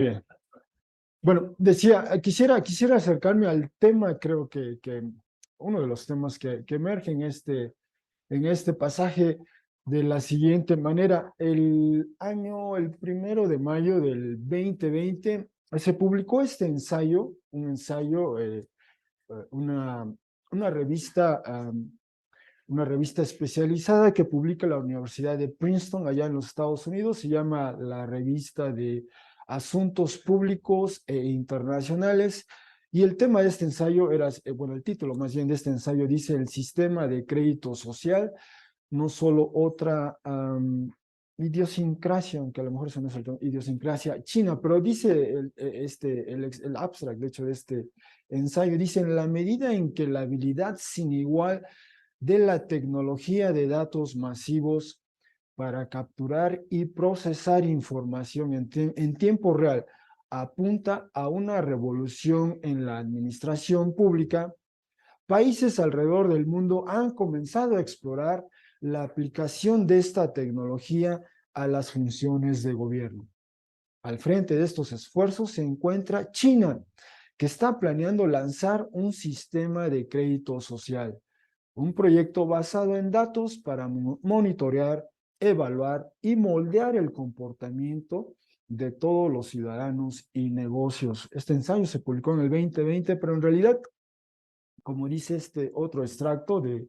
Bien. Bueno, decía, quisiera acercarme al tema, creo que uno de los temas que emerge en este pasaje de la siguiente manera. El 1 de mayo del 2020, se publicó este ensayo, un ensayo, una, una revista, una revista especializada que publica la Universidad de Princeton allá en los Estados Unidos. Se llama la Revista de Asuntos Públicos e Internacionales. Y el tema de este ensayo era, bueno, el título más bien de este ensayo dice: el sistema de crédito social, no solo otra idiosincrasia, aunque a lo mejor eso no es idiosincrasia china, pero dice el abstract, de hecho, de este ensayo, dice: en la medida en que la habilidad sin igual de la tecnología de datos masivos para capturar y procesar información en tiempo real apunta a una revolución en la administración pública, países alrededor del mundo han comenzado a explorar la aplicación de esta tecnología a las funciones de gobierno. Al frente de estos esfuerzos se encuentra China, que está planeando lanzar un sistema de crédito social, un proyecto basado en datos para monitorear, evaluar y moldear el comportamiento de todos los ciudadanos y negocios. Este ensayo se publicó en el 2020, pero en realidad, como dice este otro extracto de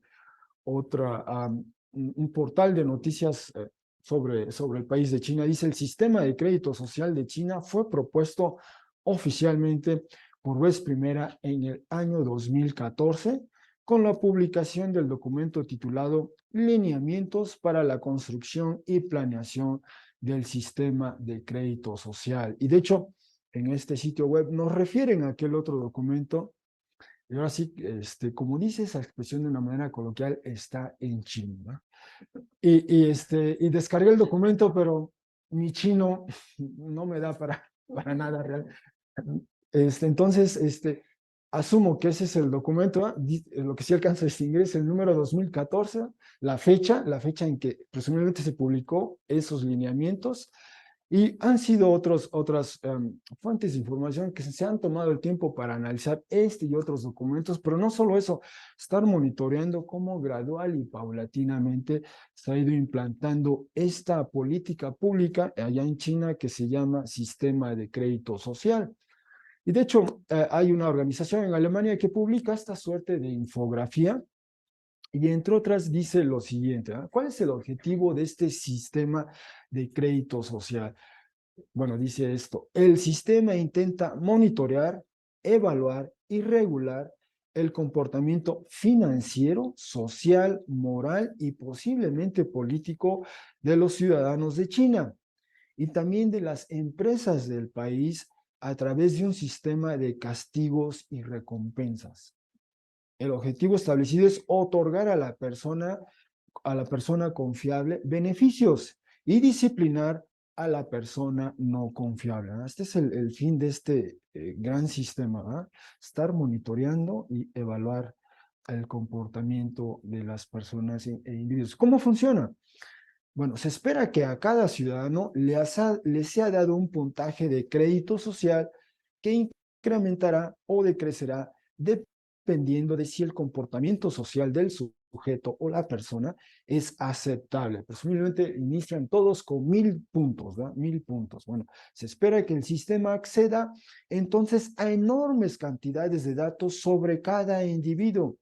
un portal de noticias sobre el país de China, dice: el sistema de crédito social de China fue propuesto oficialmente por vez primera en el año 2014 con la publicación del documento titulado Lineamientos para la construcción y planeación del sistema de crédito social. Y de hecho, en este sitio web nos refieren a aquel otro documento. Y ahora sí, como dice esa expresión de una manera coloquial, está en chino, ¿no? Y descargué el documento, pero mi chino no me da para nada real. Entonces, asumo que ese es el documento, ¿eh? Lo que sí alcanza a distinguir es el número 2014, la fecha en que presumiblemente se publicó esos lineamientos. Y han sido otras fuentes de información que se han tomado el tiempo para analizar este y otros documentos, pero no solo eso, estar monitoreando cómo gradual y paulatinamente se ha ido implantando esta política pública allá en China que se llama Sistema de Crédito Social. Y de hecho, hay una organización en Alemania que publica esta suerte de infografía y entre otras dice lo siguiente: ¿eh? ¿Cuál es el objetivo de este sistema de crédito social? Bueno, dice esto: el sistema intenta monitorear, evaluar y regular el comportamiento financiero, social, moral y posiblemente político de los ciudadanos de China y también de las empresas del país a través de un sistema de castigos y recompensas. El objetivo establecido es otorgar a la persona confiable beneficios y disciplinar a la persona no confiable, ¿no? Este es el fin de este gran sistema, ¿no? Estar monitoreando y evaluar el comportamiento de las personas e individuos. ¿Cómo funciona? Bueno, se espera que a cada ciudadano le sea dado un puntaje de crédito social que incrementará o decrecerá dependiendo de si el comportamiento social del sujeto o la persona es aceptable. Presumiblemente inician todos con 1000 puntos, ¿verdad? 1000 puntos. Bueno, se espera que el sistema acceda entonces a enormes cantidades de datos sobre cada individuo,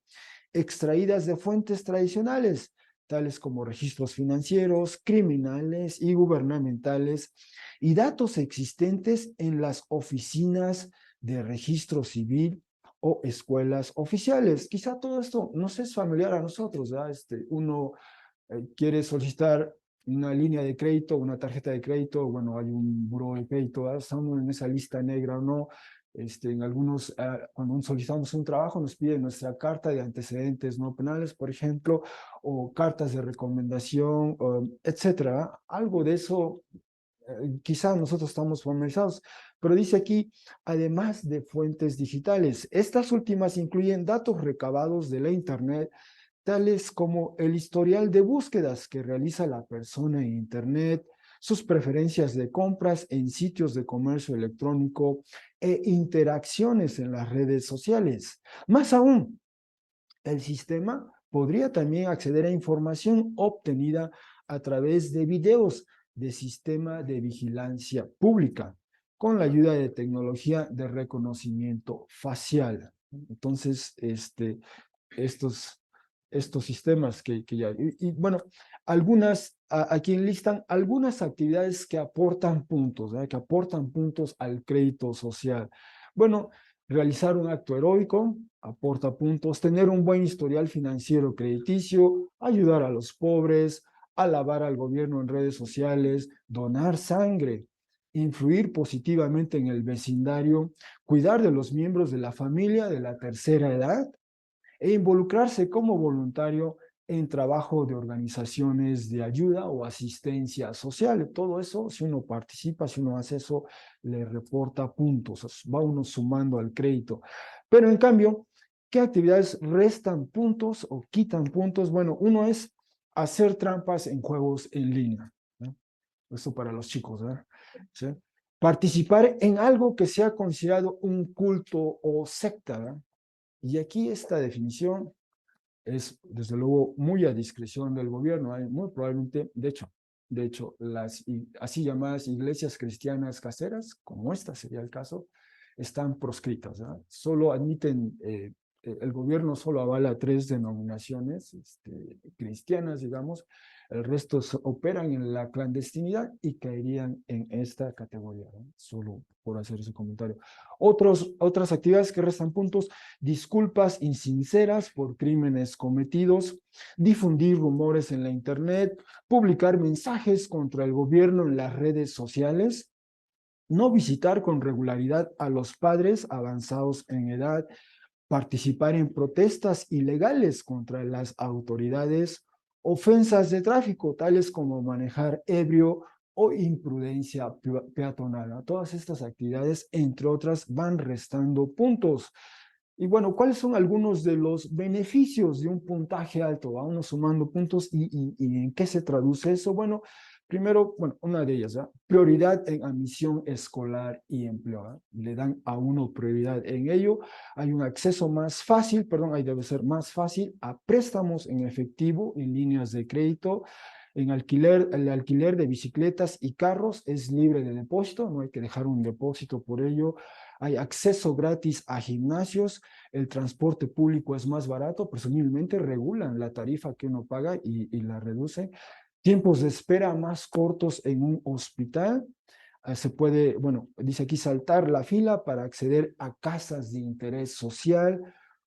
extraídas de fuentes tradicionales, tales como registros financieros, criminales y gubernamentales, y datos existentes en las oficinas de registro civil o escuelas oficiales. Quizá todo esto no es familiar a nosotros, ¿verdad? Uno quiere solicitar una línea de crédito, una tarjeta de crédito, bueno, hay un buró de crédito, ¿verdad? Está uno en esa lista negra o no. En algunos, cuando solicitamos un trabajo, nos piden nuestra carta de antecedentes no penales, por ejemplo, o cartas de recomendación, etcétera. Algo de eso, quizá nosotros estamos familiarizados, pero dice aquí: además de fuentes digitales. Estas últimas incluyen datos recabados de la Internet, tales como el historial de búsquedas que realiza la persona en Internet, sus preferencias de compras en sitios de comercio electrónico e interacciones en las redes sociales. Más aún, el sistema podría también acceder a información obtenida a través de videos de sistema de vigilancia pública con la ayuda de tecnología de reconocimiento facial. Entonces, estos sistemas que ya... bueno, aquí enlistan algunas actividades que aportan puntos, ¿verdad? Que aportan puntos al crédito social. Bueno, realizar un acto heroico aporta puntos, tener un buen historial financiero crediticio, ayudar a los pobres, alabar al gobierno en redes sociales, donar sangre, influir positivamente en el vecindario, cuidar de los miembros de la familia de la tercera edad, e involucrarse como voluntario en trabajo de organizaciones de ayuda o asistencia social. Todo eso, si uno participa, si uno hace eso, le reporta puntos, va uno sumando al crédito. Pero en cambio, ¿qué actividades restan puntos o quitan puntos? Bueno, uno es hacer trampas en juegos en línea, ¿no? Eso para los chicos, ¿verdad? ¿Sí? Participar en algo que sea considerado un culto o secta, ¿verdad? Y aquí esta definición es, desde luego, muy a discreción del gobierno. Hay muy probablemente, de hecho, las así llamadas iglesias cristianas caseras, como esta sería el caso, están proscritas, ¿no? Solo admiten, el gobierno solo avala 3 denominaciones cristianas, digamos, el resto operan en la clandestinidad y caerían en esta categoría, ¿no? Solo por hacer ese comentario. Otras actividades que restan puntos: disculpas insinceras por crímenes cometidos, difundir rumores en la internet, publicar mensajes contra el gobierno en las redes sociales, no visitar con regularidad a los padres avanzados en edad, participar en protestas ilegales contra las autoridades, ofensas de tráfico, tales como manejar ebrio o imprudencia peatonal. Todas estas actividades, entre otras, van restando puntos. Y bueno, ¿cuáles son algunos de los beneficios de un puntaje alto? Vamos sumando puntos y ¿en qué se traduce eso? Bueno, primero, bueno, una de ellas, ¿verdad? Prioridad en admisión escolar y empleo, ¿verdad? Le dan a uno prioridad en ello. Hay un acceso más fácil, perdón, ahí debe ser más fácil a préstamos en efectivo, en líneas de crédito. En alquiler, el alquiler de bicicletas y carros es libre de depósito, no hay que dejar un depósito por ello. Hay acceso gratis a gimnasios, el transporte público es más barato, presumiblemente regulan la tarifa que uno paga y la reducen. Tiempos de espera más cortos en un hospital. Se puede, bueno, dice aquí, saltar la fila para acceder a casas de interés social,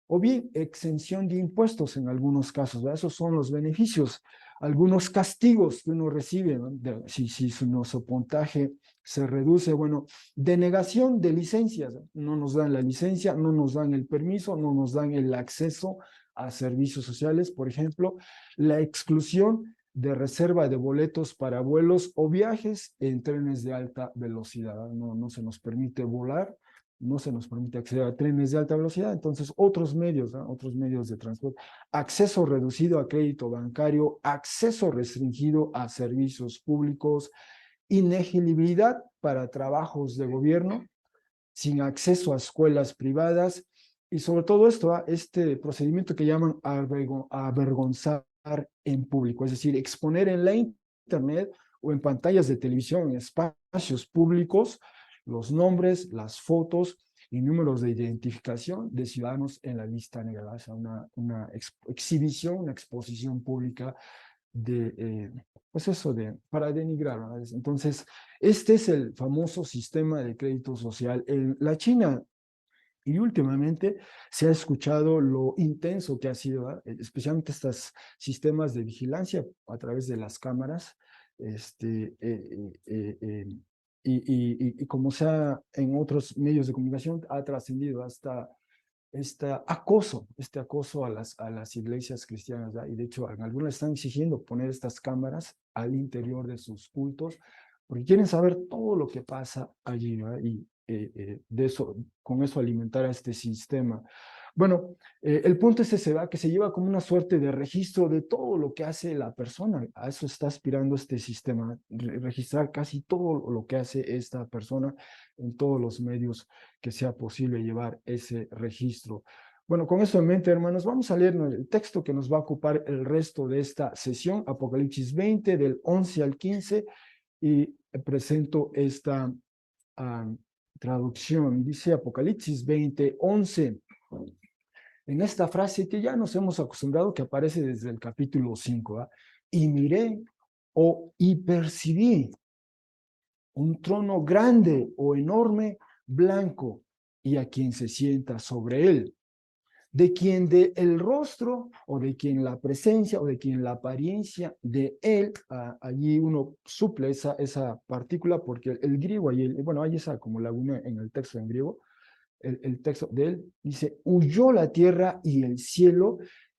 o bien exención de impuestos en algunos casos, ¿verdad? Esos son los beneficios. Algunos castigos que uno recibe, ¿no? Si su puntaje se reduce, bueno, denegación de licencias, no nos dan la licencia, no nos dan el permiso, no nos dan el acceso a servicios sociales, por ejemplo, la exclusión de reserva de boletos para vuelos o viajes en trenes de alta velocidad. No se nos permite volar, no se nos permite acceder a trenes de alta velocidad, entonces otros medios, ¿no? Otros medios de transporte. Acceso reducido a crédito bancario, acceso restringido a servicios públicos, inelegibilidad para trabajos de gobierno, sin acceso a escuelas privadas, y sobre todo esto, este procedimiento que llaman avergonzar en público, es decir, exponer en la internet o en pantallas de televisión, en espacios públicos, los nombres, las fotos y números de identificación de ciudadanos en la lista negra, o sea, una exhibición, una exposición pública pues eso para denigrar, ¿no? Entonces, este es el famoso sistema de crédito social. La China, y últimamente se ha escuchado lo intenso que ha sido, especialmente estos sistemas de vigilancia a través de las cámaras, y como sea en otros medios de comunicación, ha trascendido hasta este acoso a las iglesias cristianas, ¿verdad? Y de hecho, en algunas están exigiendo poner estas cámaras al interior de sus cultos, porque quieren saber todo lo que pasa allí, ¿verdad? Y con eso alimentar a este sistema. Bueno, el punto es ese, ¿va? Que se lleva como una suerte de registro de todo lo que hace la persona. A eso está aspirando este sistema, registrar casi todo lo que hace esta persona en todos los medios que sea posible llevar ese registro. Bueno, con eso en mente, hermanos, vamos a leer el texto que nos va a ocupar el resto de esta sesión, Apocalipsis 20, del 11 al 15, y presento esta traducción. Dice Apocalipsis 20, 11. En esta frase que ya nos hemos acostumbrado, que aparece desde el capítulo 5, ¿eh? Y miré y percibí un trono grande o enorme, blanco, y a quien se sienta sobre él, de quien de el rostro o de quien la presencia o de quien la apariencia de él, allí uno suple esa partícula porque el griego, bueno, hay esa como laguna en el texto en griego, el texto de él dice, huyó la tierra y el cielo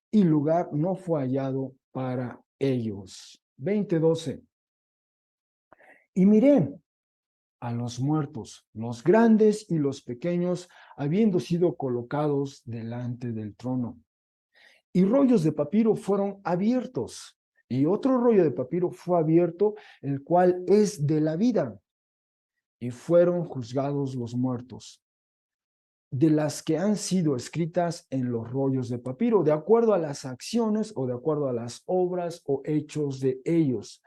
y lugar no fue hallado para ellos. 20:12. Y miré a los muertos, los grandes y los pequeños, habiendo sido colocados delante del trono. Y rollos de papiro fueron abiertos, y otro rollo de papiro fue abierto, el cual es de la vida, y fueron juzgados los muertos, de las que han sido escritas en los rollos de papiro, de acuerdo a las acciones o de acuerdo a las obras o hechos de ellos.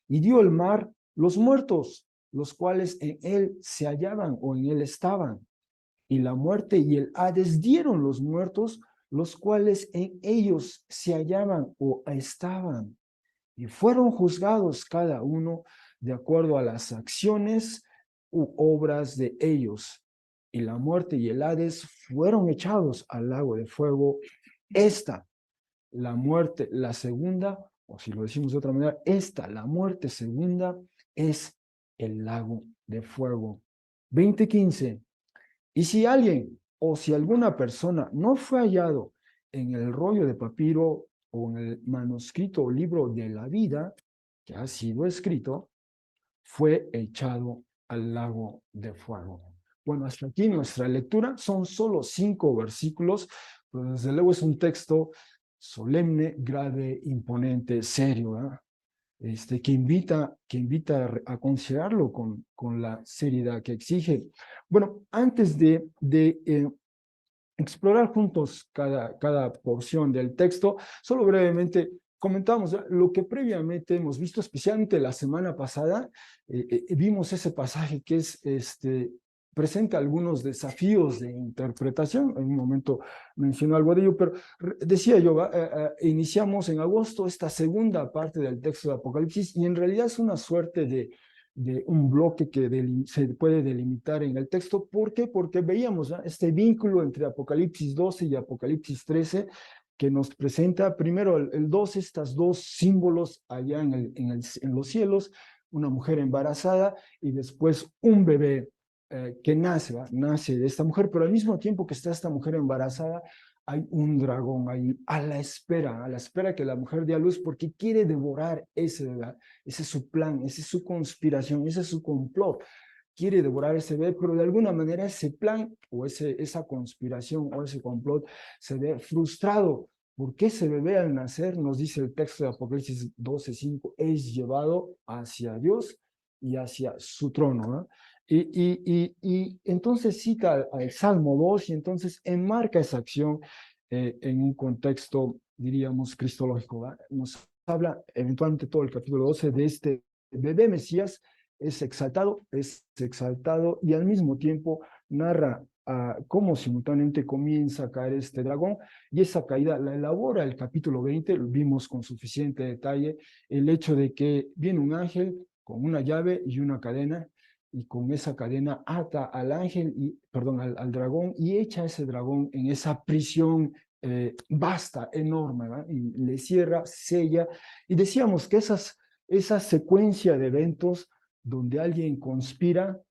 Y dio el mar los muertos, los cuales en él se hallaban o en él estaban. Y la muerte y el Hades dieron los muertos, los cuales en ellos se hallaban o estaban. Y fueron juzgados cada uno de acuerdo a las acciones u obras de ellos. Y la muerte y el Hades fueron echados al lago de fuego. Esta, la muerte, la segunda, o si lo decimos de otra manera, la muerte segunda, es el lago de fuego. 20:15. Y si alguien o si alguna persona no fue hallado en el rollo de papiro o en el manuscrito o libro de la vida que ha sido escrito, fue echado al lago de fuego. Bueno, hasta aquí nuestra lectura. Son solo 5 versículos, pero desde luego es un texto solemne, grave, imponente, serio, ¿eh? Que invita a considerarlo con la seriedad que exige. Bueno, antes de explorar juntos cada porción del texto, solo brevemente comentamos lo que previamente hemos visto, especialmente la semana pasada, vimos ese pasaje que presenta algunos desafíos de interpretación. En un momento mencionó algo de ello, pero decía yo, iniciamos en agosto esta segunda parte del texto de Apocalipsis y en realidad es una suerte de un bloque que se puede delimitar en el texto. ¿Por qué? Porque veíamos, ¿no?, este vínculo entre Apocalipsis 12 y Apocalipsis 13, que nos presenta primero el 12, estas dos símbolos allá en los cielos, una mujer embarazada y después un bebé que nace de esta mujer, pero al mismo tiempo que está esta mujer embarazada, hay un dragón ahí a la espera que la mujer dé a luz porque quiere devorar ese bebé. Ese es su plan, esa es su conspiración, ese es su complot. Quiere devorar ese bebé, pero de alguna manera ese plan o esa conspiración o ese complot se ve frustrado. Porque ese bebé al nacer, nos dice el texto de Apocalipsis 12:5, es llevado hacia Dios y hacia su trono, ¿no? Y entonces cita al Salmo 2 y entonces enmarca esa acción en un contexto, diríamos, cristológico, ¿va? Nos habla eventualmente todo el capítulo 12 de este bebé Mesías, es exaltado y al mismo tiempo narra cómo simultáneamente comienza a caer este dragón y esa caída la elabora el capítulo 20, lo vimos con suficiente detalle, el hecho de que viene un ángel con una llave y una cadena y con esa cadena ata al ángel, al dragón y echa a ese dragón en esa prisión vasta, enorme, ¿verdad? Y le cierra, sella. Y decíamos que esa secuencia de eventos donde alguien conspira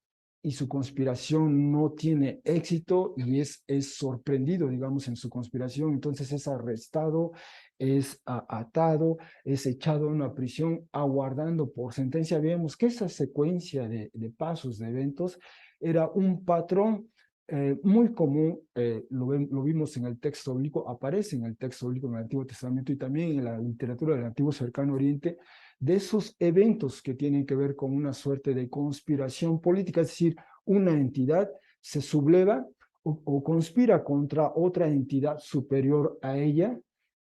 y su conspiración no tiene éxito y es sorprendido, digamos, en su conspiración, entonces es arrestado, es atado, es echado a una prisión aguardando por sentencia. Vemos que esa secuencia de pasos, de eventos, era un patrón muy común, lo vimos en el texto bíblico, aparece en el texto bíblico en el Antiguo Testamento y también en la literatura del Antiguo Cercano Oriente, de esos eventos que tienen que ver con una suerte de conspiración política, es decir, una entidad se subleva o conspira contra otra entidad superior a ella,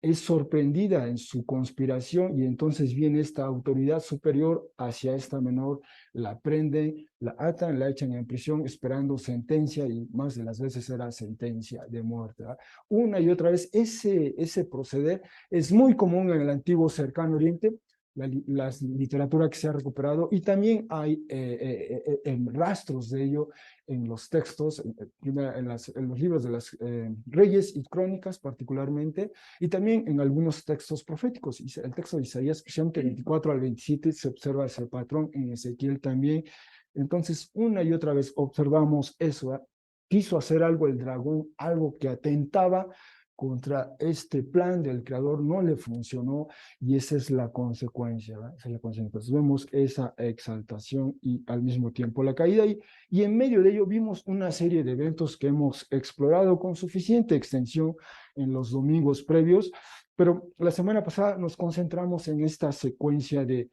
es sorprendida en su conspiración y entonces viene esta autoridad superior hacia esta menor, la prenden, la atan, la echan en prisión esperando sentencia y más de las veces era sentencia de muerte. ¿Verdad? Una y otra vez ese proceder es muy común en el antiguo Cercano Oriente, la literatura que se ha recuperado y también hay rastros de ello en los textos, en los libros de las Reyes y Crónicas particularmente, y también en algunos textos proféticos. El texto de Isaías, especialmente 24 al 27, se observa ese patrón, en Ezequiel también. Entonces, una y otra vez observamos eso. ¿Eh? Quiso hacer algo el dragón, algo que atentaba contra este plan del creador, no le funcionó y esa es la consecuencia. ¿verdad? Esa es la consecuencia. Entonces vemos esa exaltación y al mismo tiempo la caída y en medio de ello vimos una serie de eventos que hemos explorado con suficiente extensión en los domingos previos, pero la semana pasada nos concentramos en esta secuencia de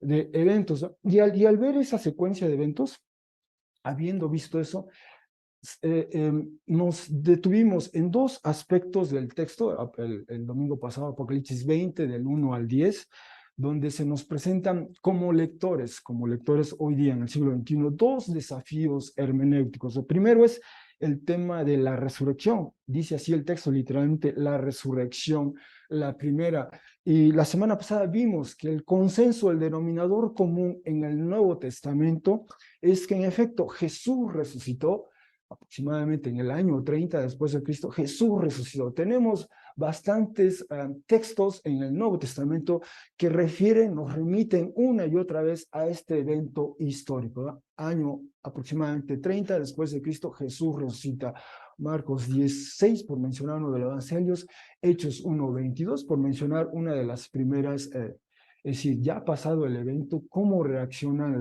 eventos. ¿no? Y al ver esa secuencia de eventos, habiendo visto eso, nos detuvimos en dos aspectos del texto, el domingo pasado, Apocalipsis 20, del 1 al 10, donde se nos presentan como lectores hoy día en el siglo XXI, dos desafíos hermenéuticos. El primero es el tema de la resurrección. Dice así el texto literalmente, la resurrección, la primera. Y la semana pasada vimos que el consenso, el denominador común en el Nuevo Testamento es que en efecto Jesús resucitó, aproximadamente en el año 30 después de Cristo, Jesús resucitó. Tenemos bastantes textos en el Nuevo Testamento que nos remiten una y otra vez a este evento histórico. ¿verdad? Año aproximadamente 30 después de Cristo, Jesús resucita. Marcos 16, por mencionar uno de los evangelios, Hechos 1:22, por mencionar una de las primeras es decir, ya ha pasado el evento, cómo reaccionan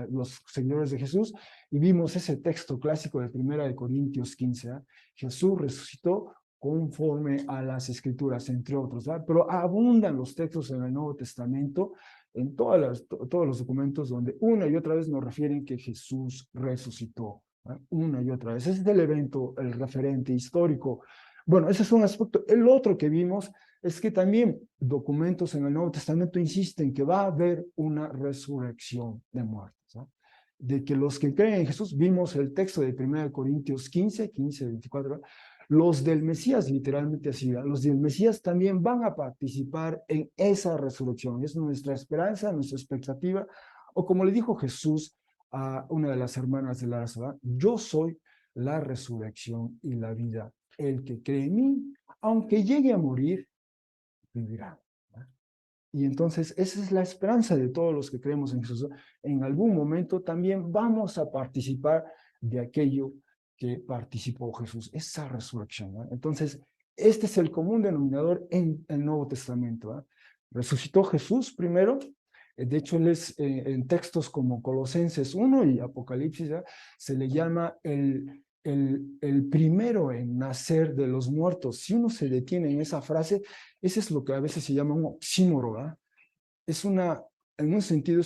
los seguidores de Jesús, y vimos ese texto clásico de 1 Corintios 15, ¿eh? Jesús resucitó conforme a las Escrituras, entre otros, ¿eh? Pero abundan los textos en el Nuevo Testamento, en todos los documentos donde una y otra vez nos refieren que Jesús resucitó, ¿eh? Una y otra vez. Ese es el evento, el referente histórico. Bueno, ese es un aspecto. El otro que vimos es que también documentos en el Nuevo Testamento insisten que va a haber una resurrección de muertos. ¿no? De que los que creen en Jesús, vimos el texto de 1 Corintios 15, 24, los del Mesías, literalmente así, los del Mesías también van a participar en esa resurrección. Es nuestra esperanza, nuestra expectativa, o como le dijo Jesús a una de las hermanas de Lázaro, yo soy la resurrección y la vida. El que cree en mí, aunque llegue a morir, vivirá. Y entonces esa es la esperanza de todos los que creemos en Jesús. En algún momento también vamos a participar de aquello que participó Jesús, esa resurrección. ¿no? Entonces, este es el común denominador en el Nuevo Testamento. ¿no? Resucitó Jesús primero. De hecho, él es en textos como Colosenses 1 y Apocalipsis, ¿no? se le llama el primero en nacer de los muertos. Si uno se detiene en esa frase, ese es lo que a veces se llama un oxímoro, ¿verdad? Es en un sentido,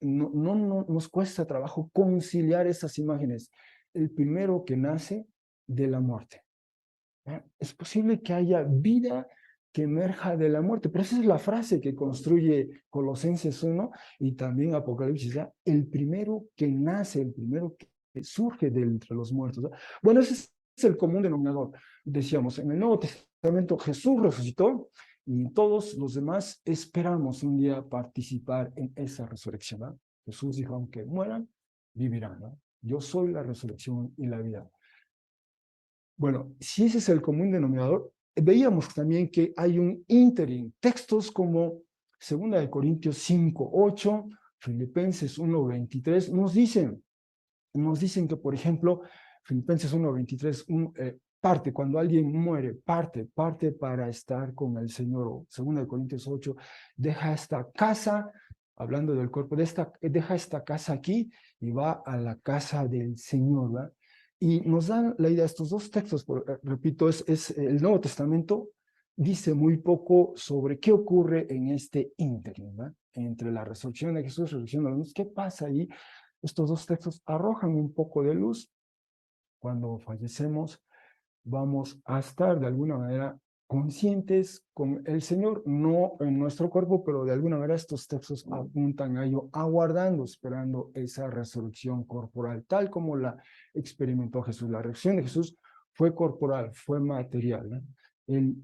no nos cuesta trabajo conciliar esas imágenes. El primero que nace de la muerte. ¿verdad? Es posible que haya vida que emerja de la muerte, pero esa es la frase que construye Colosenses 1 y también Apocalipsis, ¿verdad? El primero que nace, el primero que surge de entre los muertos. ¿verdad? Bueno, ese es el común denominador. Decíamos, en el Nuevo Testamento Jesús resucitó y todos los demás esperamos un día participar en esa resurrección. ¿verdad? Jesús dijo, aunque mueran, vivirán. ¿no? Yo soy la resurrección y la vida. Bueno, si ese es el común denominador, veíamos también que hay un ínterin, textos como 2 Corintios 5:8, Filipenses 1:23, nos dicen que, por ejemplo, Filipenses 1:23, parte, cuando alguien muere, parte para estar con el Señor. 2 Corintios 8, deja esta casa, hablando del cuerpo, deja esta casa aquí y va a la casa del Señor, ¿verdad? Y nos dan la idea, estos dos textos, repito, es el Nuevo Testamento dice muy poco sobre qué ocurre en este ínterin, ¿verdad? Entre la resurrección de Jesús y la resurrección de los muertos. ¿Qué pasa ahí? Estos dos textos arrojan un poco de luz. Cuando fallecemos, vamos a estar de alguna manera conscientes con el Señor, no en nuestro cuerpo, pero de alguna manera estos textos apuntan a ello, aguardando, esperando esa resurrección corporal, tal como la experimentó Jesús. La resurrección de Jesús fue corporal, fue material, ¿no? Él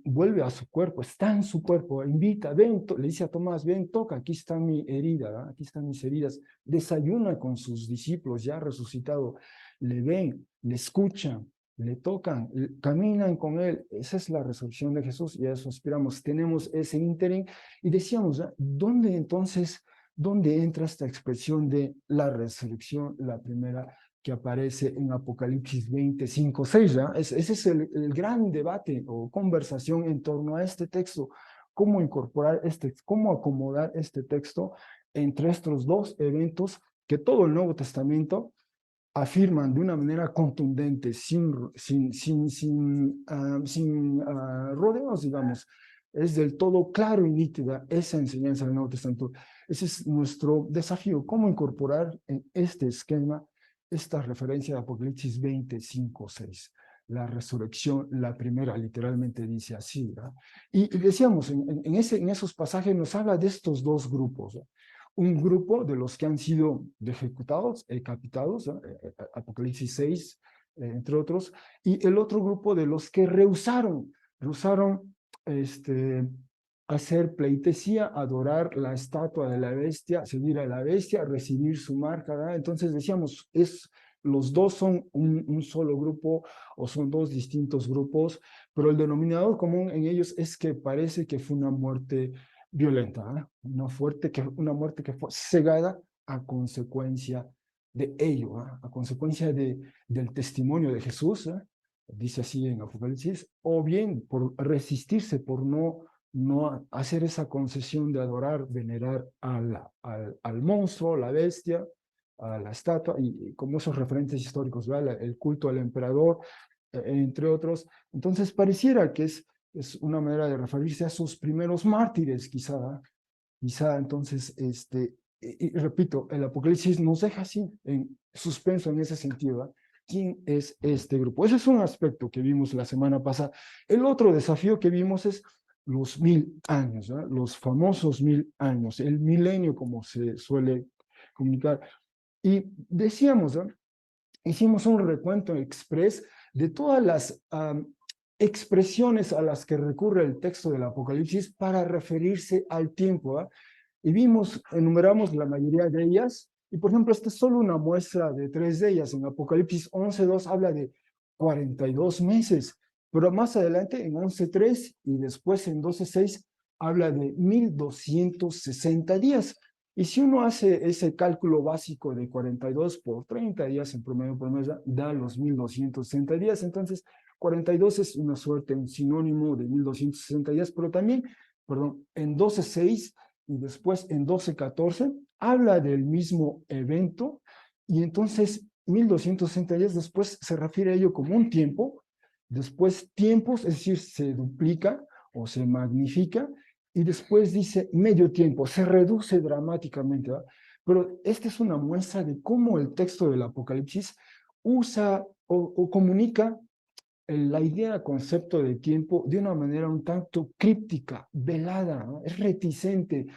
vuelve a su cuerpo, está en su cuerpo, invita, ven, le dice a Tomás, ven, toca, aquí está mi herida, ¿no? Aquí están mis heridas, desayuna con sus discípulos ya resucitado, le ven, le escuchan, le tocan, caminan con él. Esa es la resurrección de Jesús y a eso aspiramos. Tenemos ese ínterin y decíamos, ¿dónde entonces, dónde entra esta expresión de la resurrección, la primera que aparece en Apocalipsis 25, 6? Ese es el gran debate o conversación en torno a este texto. ¿Cómo incorporar cómo acomodar este texto entre estos dos eventos que todo el Nuevo Testamento afirman de una manera contundente, sin rodeos, digamos? Es del todo claro y nítida esa enseñanza del Nuevo Testamento. Ese es nuestro desafío, cómo incorporar en este esquema esta referencia de Apocalipsis 25, 6. La resurrección, la primera, literalmente dice así, ¿verdad? Y decíamos, en esos pasajes nos habla de estos dos grupos, ¿verdad? Un grupo de los que han sido ejecutados, decapitados, Apocalipsis 6, entre otros, y el otro grupo de los que rehusaron hacer pleitesía, adorar la estatua de la bestia, seguir a la bestia, recibir su marca, ¿verdad? Entonces decíamos, los dos son un solo grupo o son dos distintos grupos, pero el denominador común en ellos es que parece que fue una muerte violenta, ¿eh? Una muerte que fue cegada a consecuencia de ello, ¿eh? A consecuencia del testimonio de Jesús, ¿eh? Dice así en Apocalipsis, o bien por resistirse, por no hacer esa concesión de adorar, venerar al monstruo, la bestia, a la estatua, y como esos referentes históricos, ¿verdad? El culto al emperador, entre otros. Entonces pareciera que es una manera de referirse a sus primeros mártires, quizá entonces, y repito, el Apocalipsis nos deja así, en suspenso en ese sentido, ¿eh? ¿Quién es este grupo? Ese es un aspecto que vimos la semana pasada. El otro desafío que vimos es los 1000 años, ¿eh? Los famosos 1000 años, el milenio como se suele comunicar. Y decíamos, ¿eh? Hicimos un recuento express de todas las expresiones a las que recurre el texto del Apocalipsis para referirse al tiempo, ¿eh? Y enumeramos la mayoría de ellas, y por ejemplo, esta es solo una muestra de 3 de ellas. En Apocalipsis 11:2 habla de 42 meses, pero más adelante en 11:3 y después en 12:6 habla de 1260 días. Y si uno hace ese cálculo básico de 42 por 30 días en promedio por mes, da los 1260 días. Entonces, 42 es una suerte, un sinónimo de 1260 días, pero también, perdón, en 12:6 y después en 12:14 habla del mismo evento, y entonces 1260 días después se refiere a ello como un tiempo, después tiempos, es decir, se duplica o se magnifica, y después dice medio tiempo, se reduce dramáticamente, ¿verdad? Pero esta es una muestra de cómo el texto del Apocalipsis usa o comunica la idea, concepto de tiempo de una manera un tanto críptica, velada, ¿no? Es reticente,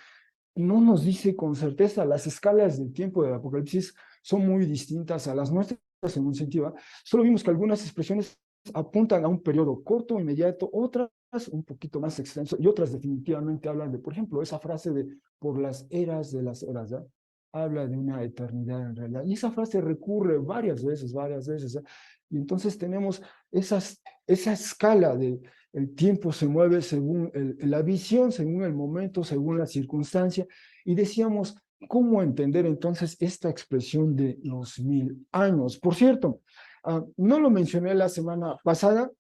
no nos dice con certeza. Las escalas del tiempo del Apocalipsis son muy distintas a las nuestras en un sentido, ¿eh? Solo vimos que algunas expresiones apuntan a un periodo corto, inmediato, otras un poquito más extenso, y otras definitivamente hablan de, por ejemplo, esa frase de por las eras de las eras, ¿eh? Habla de una eternidad en realidad. Y esa frase recurre varias veces, ¿eh? Y entonces tenemos esa escala de el tiempo se mueve según la visión, según el momento, según la circunstancia. Y decíamos, ¿cómo entender entonces esta expresión de los 1000 años? Por cierto, no lo mencioné la semana pasada,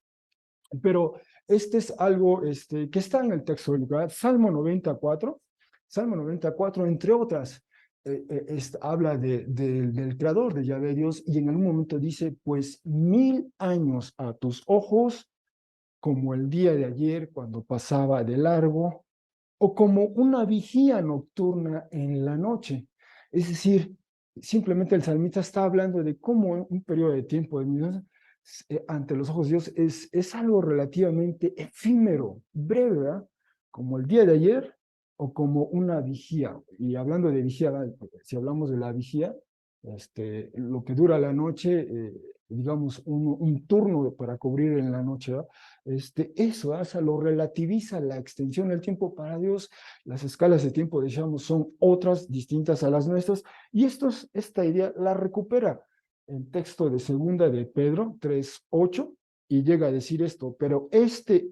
pero este es algo que está en el texto bíblico, ¿verdad? Salmo 94, entre otras, habla del creador, de Yahvé Dios, y en algún momento dice, pues 1000 años a tus ojos, como el día de ayer cuando pasaba de largo, o como una vigía nocturna en la noche. Es decir, simplemente el salmista está hablando de cómo un periodo de tiempo de 1000 años ante los ojos de Dios es algo relativamente efímero, breve, ¿verdad? Como el día de ayer o como una vigía. Y hablando de vigía, si hablamos de la vigía, lo que dura la noche, digamos, un turno para cubrir en la noche, ¿verdad? Eso, o sea, lo relativiza la extensión del tiempo para Dios. Las escalas de tiempo, decíamos, son otras distintas a las nuestras, y esta idea la recupera el texto de segunda de Pedro 3:8, y llega a decir esto, pero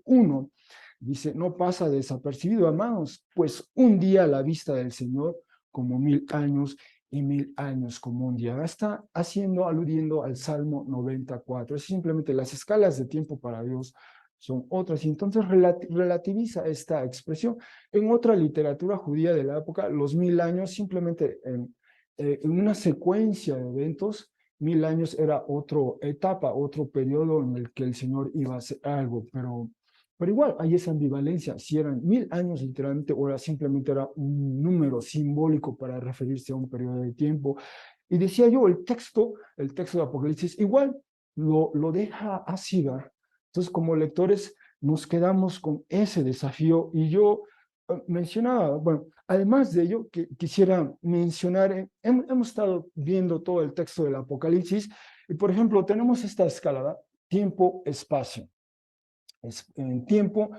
uno, dice, no pasa desapercibido, amados, pues un día a la vista del Señor como 1000 años, y 1000 años como un día. Está aludiendo al Salmo 94. Es simplemente las escalas de tiempo para Dios son otras, y entonces relativiza esta expresión. En otra literatura judía de la época, los 1000 años simplemente en una secuencia de eventos, 1000 años era otra etapa, otro periodo en el que el Señor iba a hacer algo, pero igual hay esa ambivalencia, si eran 1000 años literalmente, o simplemente era un número simbólico para referirse a un periodo de tiempo. Y decía yo, el texto de Apocalipsis igual lo deja así, ¿verdad? Entonces, como lectores, nos quedamos con ese desafío, y yo mencionaba, bueno, además de ello, que quisiera mencionar, hemos estado viendo todo el texto del Apocalipsis, y por ejemplo, tenemos esta escala, tiempo-espacio. En tiempo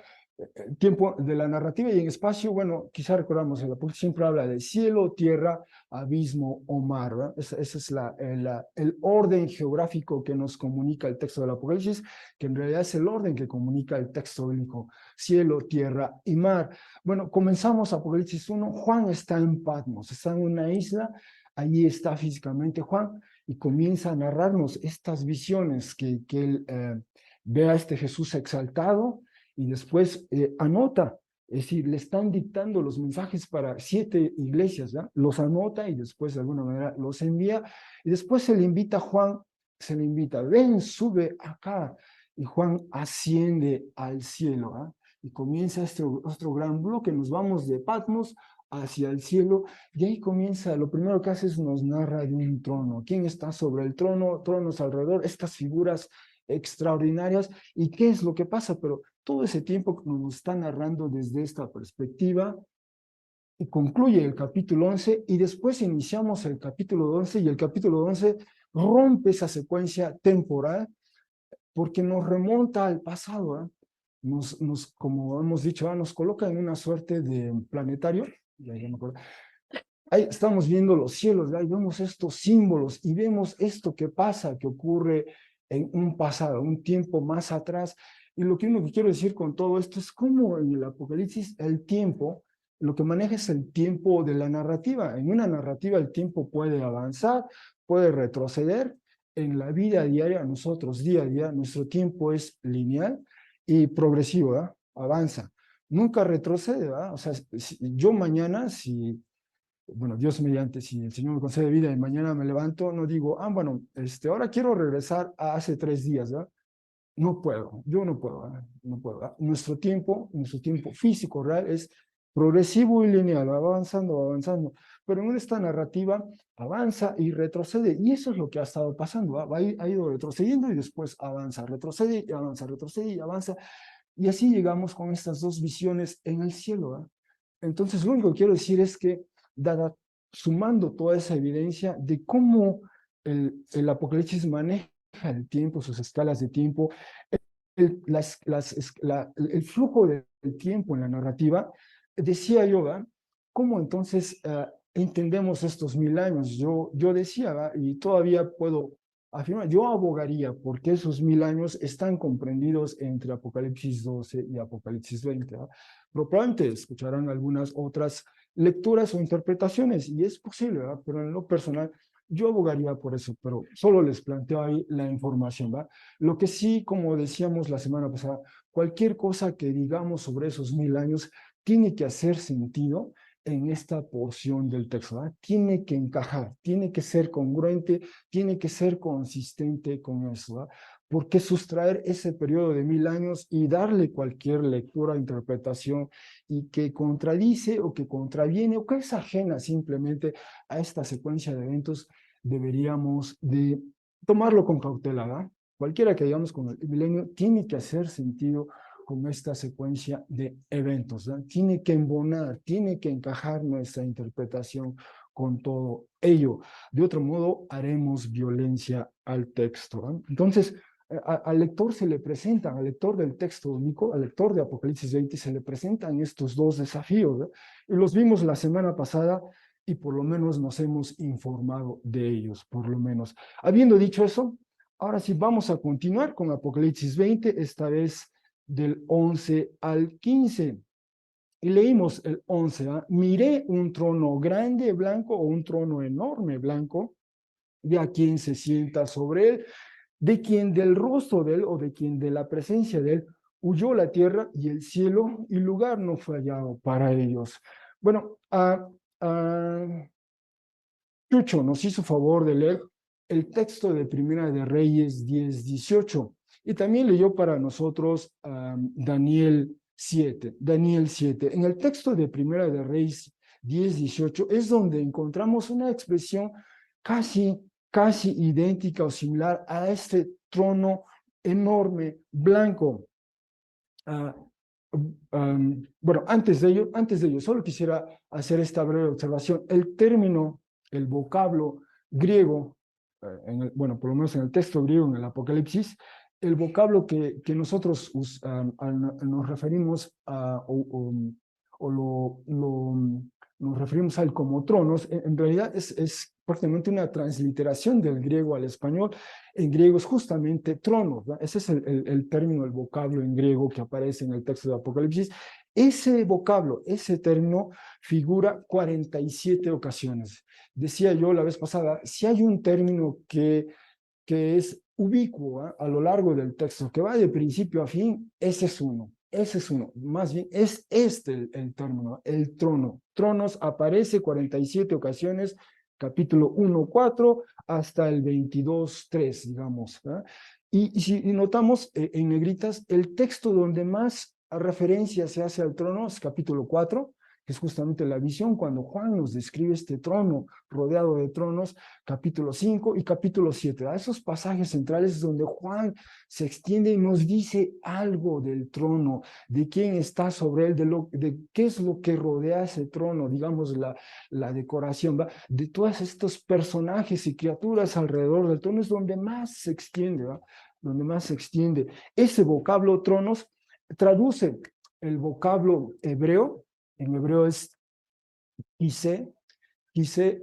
de la narrativa, y en espacio, bueno, quizá recordamos, el Apocalipsis siempre habla de cielo, tierra, abismo o mar, ¿verdad? Ese es el orden geográfico que nos comunica el texto del Apocalipsis, que en realidad es el orden que comunica el texto bíblico: cielo, tierra y mar. Bueno, comenzamos Apocalipsis 1, Juan está en Patmos, está en una isla, allí está físicamente Juan, y comienza a narrarnos estas visiones que él ve a este Jesús exaltado, y después anota, es decir, le están dictando los mensajes para 7 iglesias, ¿ya? Los anota y después de alguna manera los envía, y después se le invita a Juan, ven, sube acá, y Juan asciende al cielo, ¿ah? Y comienza otro gran bloque, nos vamos de Patmos hacia el cielo, y ahí comienza, lo primero que hace es nos narra de un trono, quién está sobre el trono, tronos alrededor, estas figuras extraordinarias, y qué es lo que pasa, pero todo ese tiempo que nos está narrando desde esta perspectiva, y concluye el capítulo 11, y después iniciamos el capítulo 11, y el capítulo 11 rompe esa secuencia temporal, porque nos remonta al pasado, ¿eh? Como hemos dicho, nos coloca en una suerte de planetario, ya me acuerdo. Ahí estamos viendo los cielos, ahí vemos estos símbolos, y vemos esto que pasa, que ocurre en un pasado, un tiempo más atrás. Y lo que quiero decir con todo esto es cómo en el Apocalipsis el tiempo, lo que maneja es el tiempo de la narrativa. En una narrativa el tiempo puede avanzar, puede retroceder. En la vida diaria, nosotros día a día, nuestro tiempo es lineal y progresivo, ¿verdad? Avanza. Nunca retrocede, ¿verdad? O sea, yo mañana, bueno, Dios mediante, si el Señor me concede vida y mañana me levanto, no digo, bueno, ahora quiero regresar a hace 3 días, ¿verdad? No puedo, yo no puedo, ¿verdad? No puedo, ¿verdad? Nuestro tiempo físico real es progresivo y lineal, va avanzando, va avanzando, pero en esta narrativa avanza y retrocede, y eso es lo que ha estado pasando, ha ido retrocediendo y después avanza, retrocede y avanza, retrocede y avanza, y así llegamos con estas dos visiones en el cielo, ¿verdad? Entonces, lo único que quiero decir es que, sumando toda esa evidencia de cómo el Apocalipsis maneja el tiempo, sus escalas de tiempo, el flujo del tiempo en la narrativa, decía yo, ¿verdad? ¿Cómo entonces entendemos estos 1000 años? Yo decía, ¿verdad? Y todavía puedo afirmar, yo abogaría porque esos 1000 años están comprendidos entre Apocalipsis 12 y Apocalipsis 20, ¿verdad? Pero probablemente escucharán algunas otras lecturas o interpretaciones, y es posible, ¿verdad? Pero en lo personal, yo abogaría por eso, pero solo les planteo ahí la información, ¿va? Lo que sí, como decíamos la semana pasada, cualquier cosa que digamos sobre esos 1000 años tiene que hacer sentido en esta porción del texto, ¿verdad? Tiene que encajar, tiene que ser congruente, tiene que ser consistente con eso, ¿verdad? ¿Por qué sustraer ese periodo de 1000 años y darle cualquier lectura, interpretación y que contradice o que contraviene o que es ajena simplemente a esta secuencia de eventos? Deberíamos de tomarlo con cautela, ¿verdad? Cualquiera que digamos con el milenio tiene que hacer sentido con esta secuencia de eventos, ¿no? Tiene que embonar, tiene que encajar nuestra interpretación con todo ello. De otro modo, haremos violencia al texto, ¿no? Entonces, al lector se le presentan, al lector del texto único, al lector de Apocalipsis 20, se le presentan estos dos desafíos, ¿no? Y los vimos la semana pasada y por lo menos nos hemos informado de ellos, por lo menos. Habiendo dicho eso, ahora sí vamos a continuar con Apocalipsis 20, esta vez del 11 al 15. Y leímos el 11, ¿eh? Miré un trono grande blanco o un trono enorme blanco, y a quien se sienta sobre él, de quien del rostro de él o de quien de la presencia de él huyó la tierra y el cielo, y lugar no fue hallado para ellos. Bueno, Chucho nos hizo favor de leer el texto de Primera de Reyes 10:18 y también leyó para nosotros Daniel 7. Daniel 7. En el texto de Primera de Reyes 10:18 es donde encontramos una expresión casi idéntica o similar a este trono enorme blanco. Bueno, antes de ello, solo quisiera hacer esta breve observación. El término, el vocablo griego, bueno, por lo menos en el texto griego, en el Apocalipsis, el vocablo que nosotros nos referimos a, nos referimos a él como tronos, en realidad es prácticamente una transliteración del griego al español. En griego es justamente tronos, ¿no? Ese es el término, el vocablo en griego que aparece en el texto de Apocalipsis. Ese vocablo, ese término figura 47 ocasiones. Decía yo la vez pasada, si hay un término que es ubicuo, ¿eh? A lo largo del texto, que va de principio a fin, ese es uno. Ese es uno. Más bien, es este el término, el trono. Tronos aparece 47 ocasiones, capítulo 1:4 hasta el 22:3, digamos, ¿eh? Y si notamos en negritas, el texto donde más referencia se hace al trono es capítulo 4, que es justamente la visión cuando Juan nos describe este trono rodeado de tronos, capítulo 5 y capítulo 7. A esos pasajes centrales donde Juan se extiende y nos dice algo del trono, de quién está sobre él, de qué es lo que rodea ese trono, digamos la decoración, ¿va? De todos estos personajes y criaturas alrededor del trono es donde más se extiende, ¿va? Donde más se extiende. Ese vocablo tronos traduce el vocablo hebreo, en hebreo es quise, y ese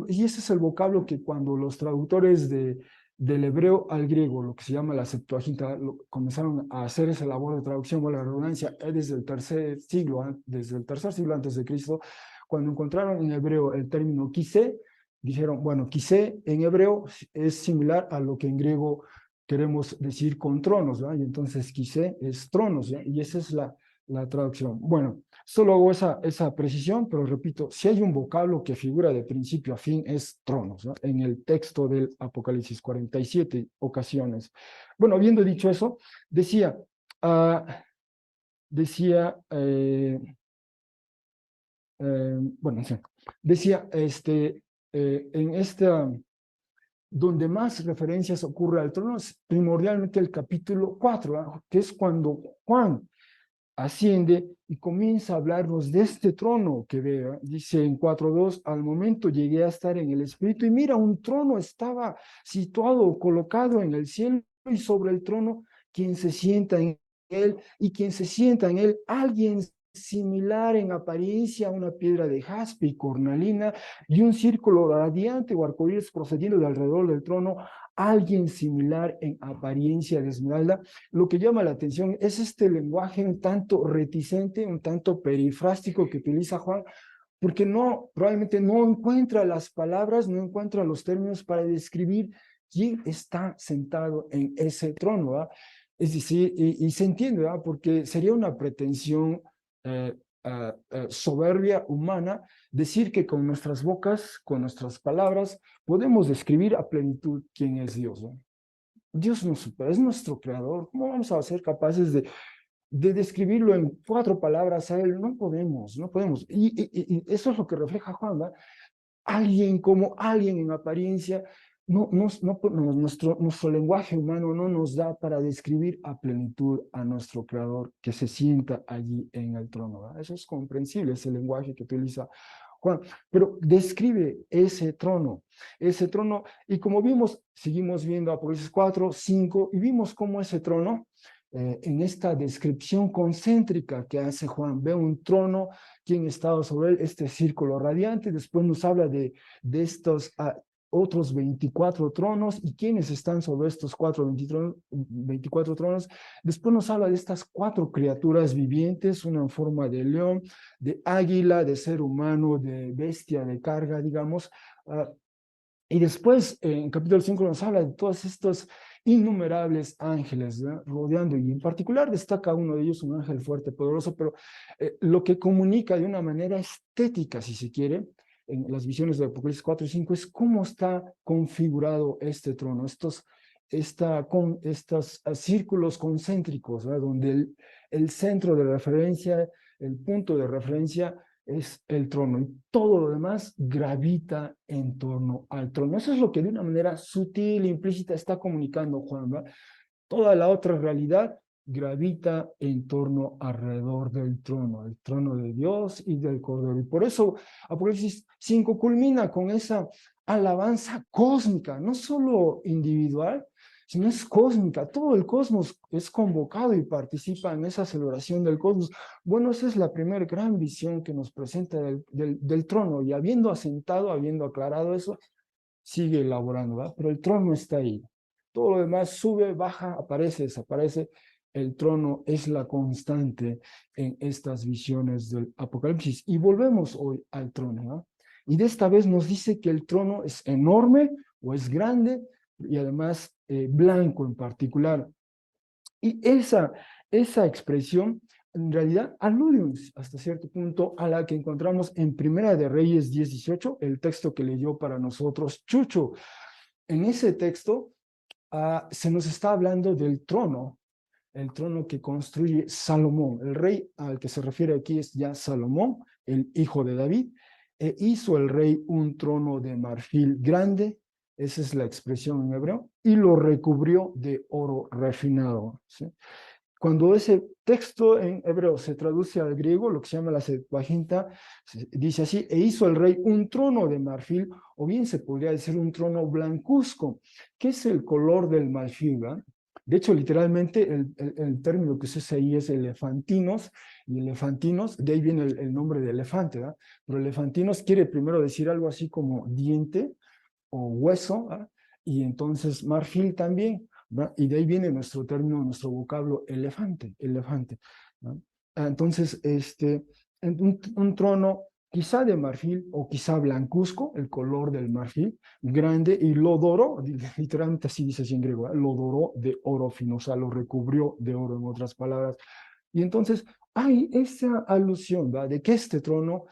es el vocablo que cuando los traductores del hebreo al griego, lo que se llama la Septuaginta, comenzaron a hacer esa labor de traducción o la redundancia desde el tercer siglo antes de Cristo, cuando encontraron en hebreo el término quise, dijeron, bueno, quise en hebreo es similar a lo que en griego queremos decir con tronos, ¿verdad? Y entonces quise es tronos, ¿verdad? Y esa es la traducción. Bueno, solo hago esa precisión, pero repito, si hay un vocablo que figura de principio a fin es tronos, ¿no? En el texto del Apocalipsis, 47 ocasiones. Bueno, habiendo dicho eso, decía, uh, decía, bueno, sí, decía, en esta, donde más referencias ocurre al trono es primordialmente el capítulo 4, ¿verdad? Que es cuando Juan asciende y comienza a hablarnos de este trono que vea. Dice en 4:2, al momento llegué a estar en el espíritu y mira, un trono estaba situado, colocado en el cielo y sobre el trono quien se sienta en él y quien se sienta en él, alguien similar en apariencia a una piedra de jaspe y cornalina y un círculo radiante o arcoíris procediendo de alrededor del trono, alguien similar en apariencia de esmeralda. Lo que llama la atención es este lenguaje un tanto reticente, un tanto perifrástico que utiliza Juan, porque probablemente no encuentra las palabras, no encuentra los términos para describir quién está sentado en ese trono, ¿verdad? Es decir, y se entiende, ¿verdad? Porque sería una pretensión soberbia humana decir que con nuestras bocas, con nuestras palabras, podemos describir a plenitud quién es Dios, ¿no? Dios nos supera, es nuestro creador. ¿Cómo vamos a ser capaces de describirlo en 4 palabras a Él? No podemos, no podemos. Y eso es lo que refleja Juan, ¿verdad? Alguien como alguien en apariencia, nuestro lenguaje humano no nos da para describir a plenitud a nuestro Creador que se sienta allí en el trono, ¿verdad? Eso es comprensible, ese lenguaje que utiliza Juan, pero describe ese trono, y como vimos, seguimos viendo Apocalipsis 4, 5, y vimos cómo ese trono, en esta descripción concéntrica que hace Juan, ve un trono, quien estaba sobre él, este círculo radiante, después nos habla de estos otros 24 tronos y quienes están sobre estos 24 tronos. Después nos habla de estas 4 criaturas vivientes, una en forma de león, de águila, de ser humano, de bestia de carga, digamos. Y después, en capítulo 5 nos habla de todos estos innumerables ángeles, ¿no?, rodeando, y en particular destaca uno de ellos, un ángel fuerte, poderoso, pero lo que comunica de una manera estética, si se quiere, en las visiones de Apocalipsis 4 y 5, es cómo está configurado este trono, estos círculos concéntricos, ¿verdad?, donde el centro de referencia, el punto de referencia es el trono, y todo lo demás gravita en torno al trono. Eso es lo que de una manera sutil, implícita, está comunicando Juan, ¿verdad? Toda la otra realidad gravita en torno alrededor del trono, el trono de Dios y del Cordero. Y por eso Apocalipsis 5 culmina con esa alabanza cósmica, no solo individual, sino es cósmica. Todo el cosmos es convocado y participa en esa celebración del cosmos. Bueno, esa es la primera gran visión que nos presenta del trono, y habiendo asentado, habiendo aclarado eso, sigue elaborando, ¿verdad? Pero el trono está ahí. Todo lo demás sube, baja, aparece, desaparece. El trono es la constante en estas visiones del Apocalipsis. Y volvemos hoy al trono, ¿no? Y de esta vez nos dice que el trono es enorme o es grande, y además blanco en particular. Y esa expresión en realidad alude hasta cierto punto a la que encontramos en Primera de Reyes 10:18, el texto que leyó para nosotros Chucho. En ese texto se nos está hablando del trono, el trono que construye Salomón. El rey al que se refiere aquí es ya Salomón, el hijo de David. Hizo el rey un trono de marfil grande, esa es la expresión en hebreo, y lo recubrió de oro refinado, ¿sí? Cuando ese texto en hebreo se traduce al griego, lo que se llama la Septuaginta, dice así: e hizo el rey un trono de marfil, o bien se podría decir un trono blancuzco. ¿Qué es el color del marfil, ¿verdad? De hecho, literalmente, el término que se usa ahí es elefantinos, y elefantinos, de ahí viene el nombre de elefante, ¿verdad? Pero elefantinos quiere primero decir algo así como diente o hueso, ¿verdad? Y entonces marfil también, ¿verdad? Y de ahí viene nuestro término, nuestro vocablo elefante, ¿no? Entonces, un trono quizá de marfil o quizá blancuzco, el color del marfil, grande, y lo doró, literalmente así dice así en griego, lo doró de oro fino, o sea, lo recubrió de oro, en otras palabras. Y entonces hay esa alusión, ¿verdad?, de que este trono,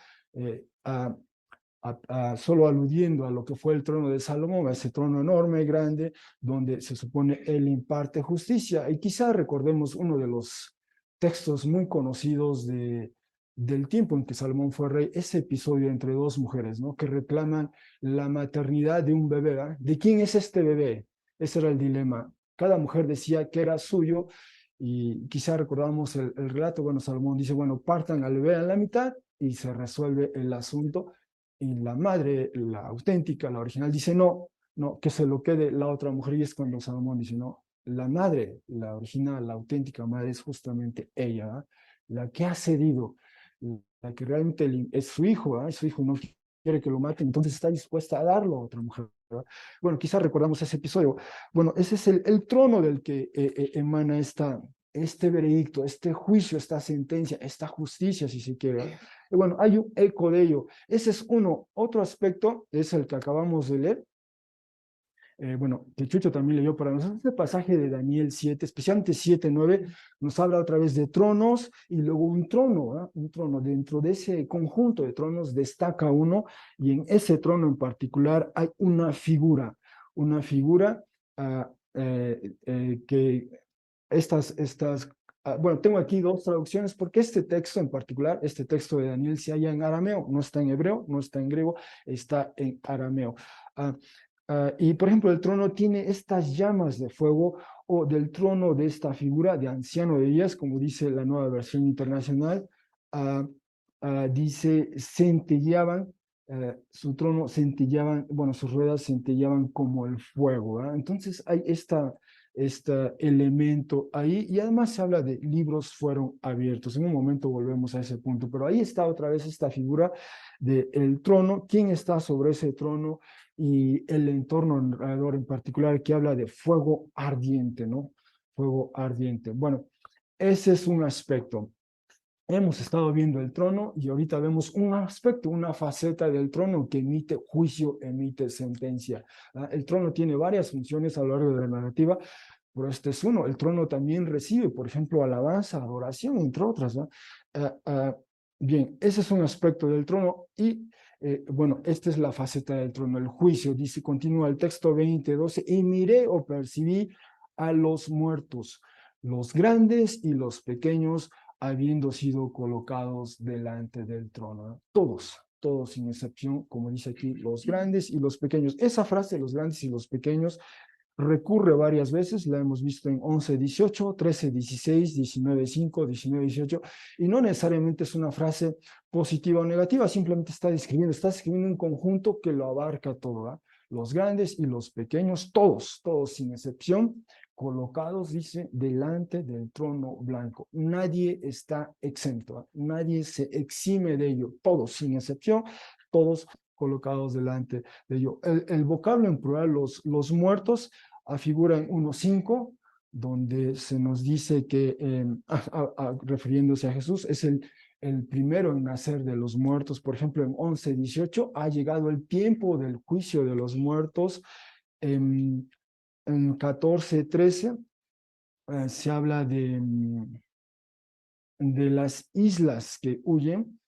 solo aludiendo a lo que fue el trono de Salomón, a ese trono enorme, grande, donde se supone él imparte justicia. Y quizá recordemos uno de los textos muy conocidos del tiempo en que Salomón fue rey, ese episodio entre 2 mujeres, ¿no?, que reclaman la maternidad de un bebé, ¿verdad? ¿De quién es este bebé? Ese era el dilema. Cada mujer decía que era suyo, y quizá recordamos el relato. Bueno, Salomón dice, bueno, partan al bebé a la mitad y se resuelve el asunto. Y la madre, la auténtica, la original, dice no, no, que se lo quede la otra mujer. Y es cuando Salomón dice, no, la madre, la original, la auténtica madre es justamente ella, ¿eh?, la que ha cedido, la que realmente es su hijo, ¿eh?, su hijo no quiere que lo maten, entonces está dispuesta a darlo a otra mujer, ¿verdad? Bueno, quizás recordamos ese episodio. Bueno, ese es el trono del que emana este veredicto, este juicio, esta sentencia, esta justicia, si se quiere. Y bueno, hay un eco de ello. Ese es uno. Otro aspecto es el que acabamos de leer, bueno, que Chucho también leyó para nosotros, este pasaje de Daniel 7, especialmente 7, 9, nos habla otra vez de tronos y luego un trono, ¿eh? Un trono. Dentro de ese conjunto de tronos destaca uno y en ese trono en particular hay una figura que bueno, tengo aquí dos traducciones porque este texto en particular, este texto de Daniel se halla en arameo, no está en hebreo, no está en griego, está en arameo. Uh, y por ejemplo, el trono tiene estas llamas de fuego o del trono de esta figura de anciano de días, como dice la nueva versión internacional, dice centelleaban, su trono centellaban, bueno, sus ruedas centellaban como el fuego. ¿Verdad? Entonces hay este elemento ahí y además se habla de libros fueron abiertos. En un momento volvemos a ese punto, pero ahí está otra vez esta figura del trono, quién está sobre ese trono y el entorno alrededor en particular que habla de fuego ardiente, ¿no? Fuego ardiente. Bueno, ese es un aspecto. Hemos estado viendo el trono y ahorita vemos un aspecto, una faceta del trono que emite juicio, emite sentencia. ¿Ah? El trono tiene varias funciones a lo largo de la narrativa, pero este es uno. El trono también recibe, por ejemplo, alabanza, adoración, entre otras. ¿No? Bien, ese es un aspecto del trono y bueno, esta es la faceta del trono, el juicio. Dice, continúa el texto 20:12, y miré o percibí a los muertos, los grandes y los pequeños, habiendo sido colocados delante del trono. ¿No? Todos sin excepción, como dice aquí, los grandes y los pequeños. Esa frase, los grandes y los pequeños, recurre varias veces, la hemos visto en 11:18, 13:16, 19:5, 19:18, y no necesariamente es una frase positiva o negativa, simplemente está describiendo un conjunto que lo abarca todo, ¿verdad? Los grandes y los pequeños, todos sin excepción, colocados, dice, delante del trono blanco. Nadie está exento, ¿verdad? Nadie se exime de ello, todos sin excepción, todos colocados delante de ello. El vocablo en plural, los muertos, figura en 1:5, donde se nos dice que, refiriéndose a Jesús, es el primero en nacer de los muertos. Por ejemplo, en 11:18 ha llegado el tiempo del juicio de los muertos. En 14:13 se habla de las islas que huyen,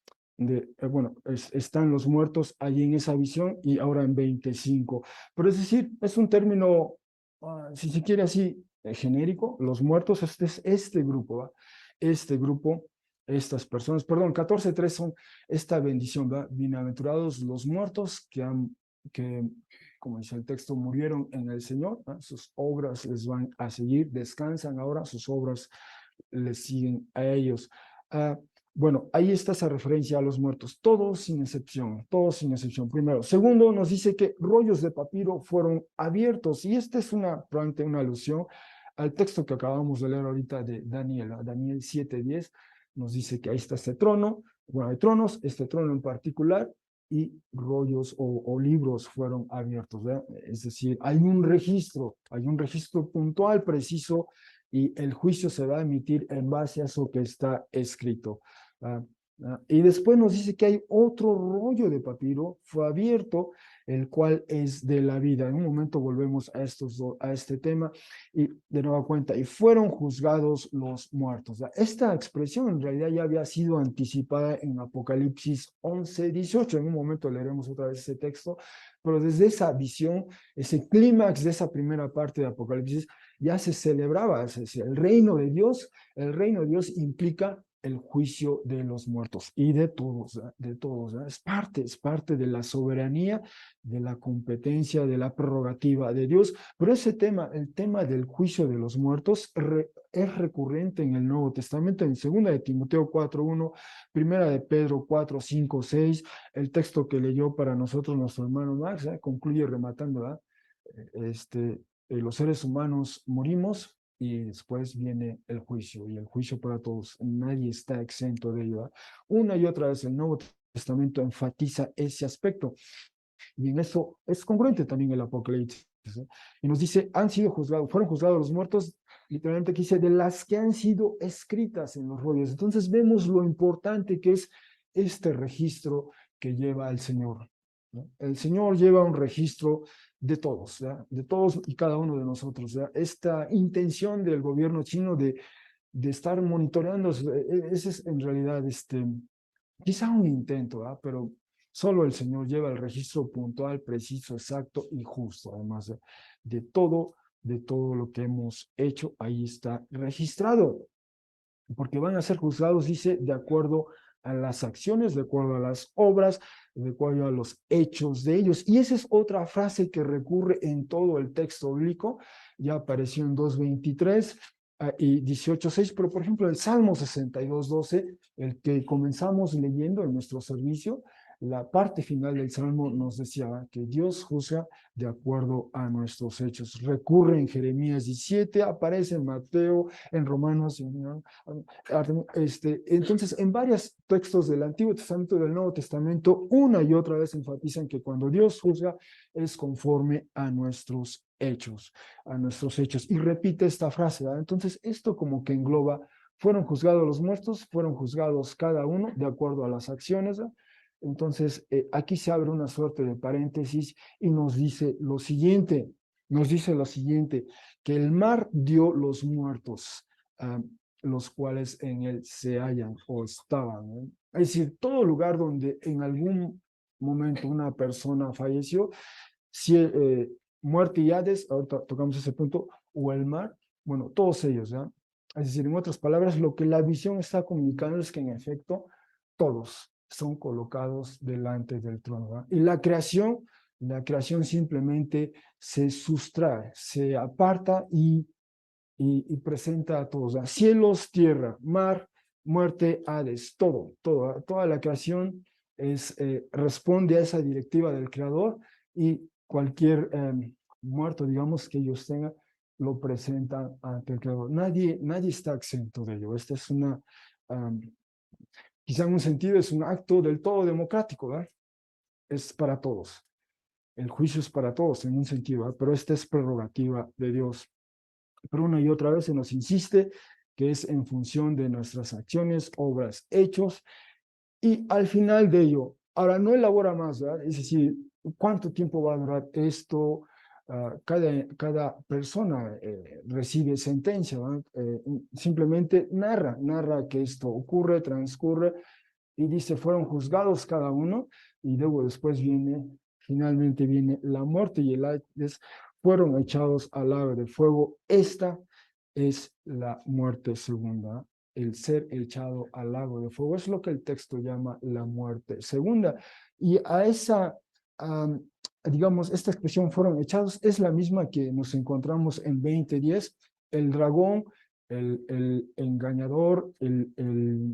bueno, están los muertos allí en esa visión y ahora en 25. Pero es decir, es un término, si se quiere así, genérico, los muertos, este grupo, ¿va? Este grupo, estas personas, perdón, 14:3 son esta bendición, ¿va? Bienaventurados los muertos que, como dice el texto, murieron en el Señor, ¿va? Sus obras les van a seguir, descansan ahora, sus obras les siguen a ellos. Bueno, ahí está esa referencia a los muertos, todos sin excepción, todos sin excepción. Primero. Segundo, nos dice que rollos de papiro fueron abiertos, y esta es probablemente una alusión al texto que acabamos de leer ahorita de Daniel, Daniel 7:10, nos dice que ahí está este trono, bueno, hay tronos, este trono en particular, y rollos o libros fueron abiertos, ¿verdad? Es decir, hay un registro puntual, preciso, y el juicio se va a emitir en base a eso que está escrito. Y después nos dice que hay otro rollo de papiro, fue abierto, el cual es de la vida. En un momento volvemos a este tema y de nueva cuenta, y fueron juzgados los muertos. Esta expresión en realidad ya había sido anticipada en Apocalipsis 11:18. En un momento leeremos otra vez ese texto, pero desde esa visión, ese clímax de esa primera parte de Apocalipsis, ya se celebraba, es decir, el reino de Dios implica el juicio de los muertos y de todos, es parte de la soberanía, de la competencia, de la prerrogativa de Dios, pero ese tema, el tema del juicio de los muertos, es recurrente en el Nuevo Testamento, en 2 de Timoteo 4:1, 1 de Pedro 4:5-6, el texto que leyó para nosotros nuestro hermano Max, concluye rematando, ¿verdad? Los seres humanos morimos y después viene el juicio, y el juicio para todos. Nadie está exento de ello. Una y otra vez el Nuevo Testamento enfatiza ese aspecto, y en eso es congruente también el Apocalipsis. Y nos dice, fueron juzgados los muertos, literalmente aquí dice, de las que han sido escritas en los rollos. Entonces vemos lo importante que es este registro que lleva el Señor. ¿No? El Señor lleva un registro ¿verdad? De todos y cada uno de nosotros, ¿verdad? Esta intención del gobierno chino de estar monitoreando, ese es en realidad quizá un intento, ¿verdad? Pero solo el Señor lleva el registro puntual, preciso, exacto y justo, además de todo lo que hemos hecho, ahí está registrado, porque van a ser juzgados, dice, de acuerdo a las acciones, de acuerdo a las obras, de acuerdo a los hechos de ellos. Y esa es otra frase que recurre en todo el texto bíblico, ya apareció en 2:23 y 18:6, pero por ejemplo el Salmo 62:12, el que comenzamos leyendo en nuestro servicio, la parte final del Salmo nos decía que Dios juzga de acuerdo a nuestros hechos. Recurre en Jeremías 17, aparece en Mateo, en Romanos, entonces, en varios textos del Antiguo Testamento y del Nuevo Testamento, una y otra vez enfatizan que cuando Dios juzga es conforme a nuestros hechos, Y repite esta frase, ¿verdad? Entonces, esto como que engloba, fueron juzgados los muertos, fueron juzgados cada uno de acuerdo a las acciones, ¿verdad? Entonces, aquí se abre una suerte de paréntesis y nos dice lo siguiente, que el mar dio los muertos, los cuales en él se hallan o estaban, ¿no? Es decir, todo lugar donde en algún momento una persona falleció, si, muerte y Hades, ahorita tocamos ese punto, o el mar, bueno, todos ellos, ¿ya? Es decir, en otras palabras, lo que la visión está comunicando es que en efecto todos son colocados delante del trono, ¿verdad? Y la creación simplemente se sustrae, se aparta y presenta a todos, ¿verdad? Cielos, tierra, mar, muerte, Hades, toda la creación responde a esa directiva del Creador y cualquier muerto, digamos, que ellos tengan, lo presentan ante el Creador. Nadie está exento de ello. Esta es quizá en un sentido, es un acto del todo democrático, ¿verdad? Es para todos. El juicio es para todos en un sentido, ¿verdad? Pero esta es prerrogativa de Dios. Pero una y otra vez se nos insiste que es en función de nuestras acciones, obras, hechos, y al final de ello, ahora no elabora más, ¿verdad? Es decir, ¿cuánto tiempo va a durar esto? Cada persona recibe sentencia, ¿verdad? Simplemente narra que esto ocurre, transcurre, y dice, fueron juzgados cada uno, y luego después finalmente viene la muerte y el Hades, fueron echados al lago de fuego. Esta es la muerte segunda, el ser echado al lago de fuego. Es lo que el texto llama la muerte segunda. Y a esa, digamos, esta expresión fueron echados es la misma que nos encontramos en 20:10. El dragón, el engañador, el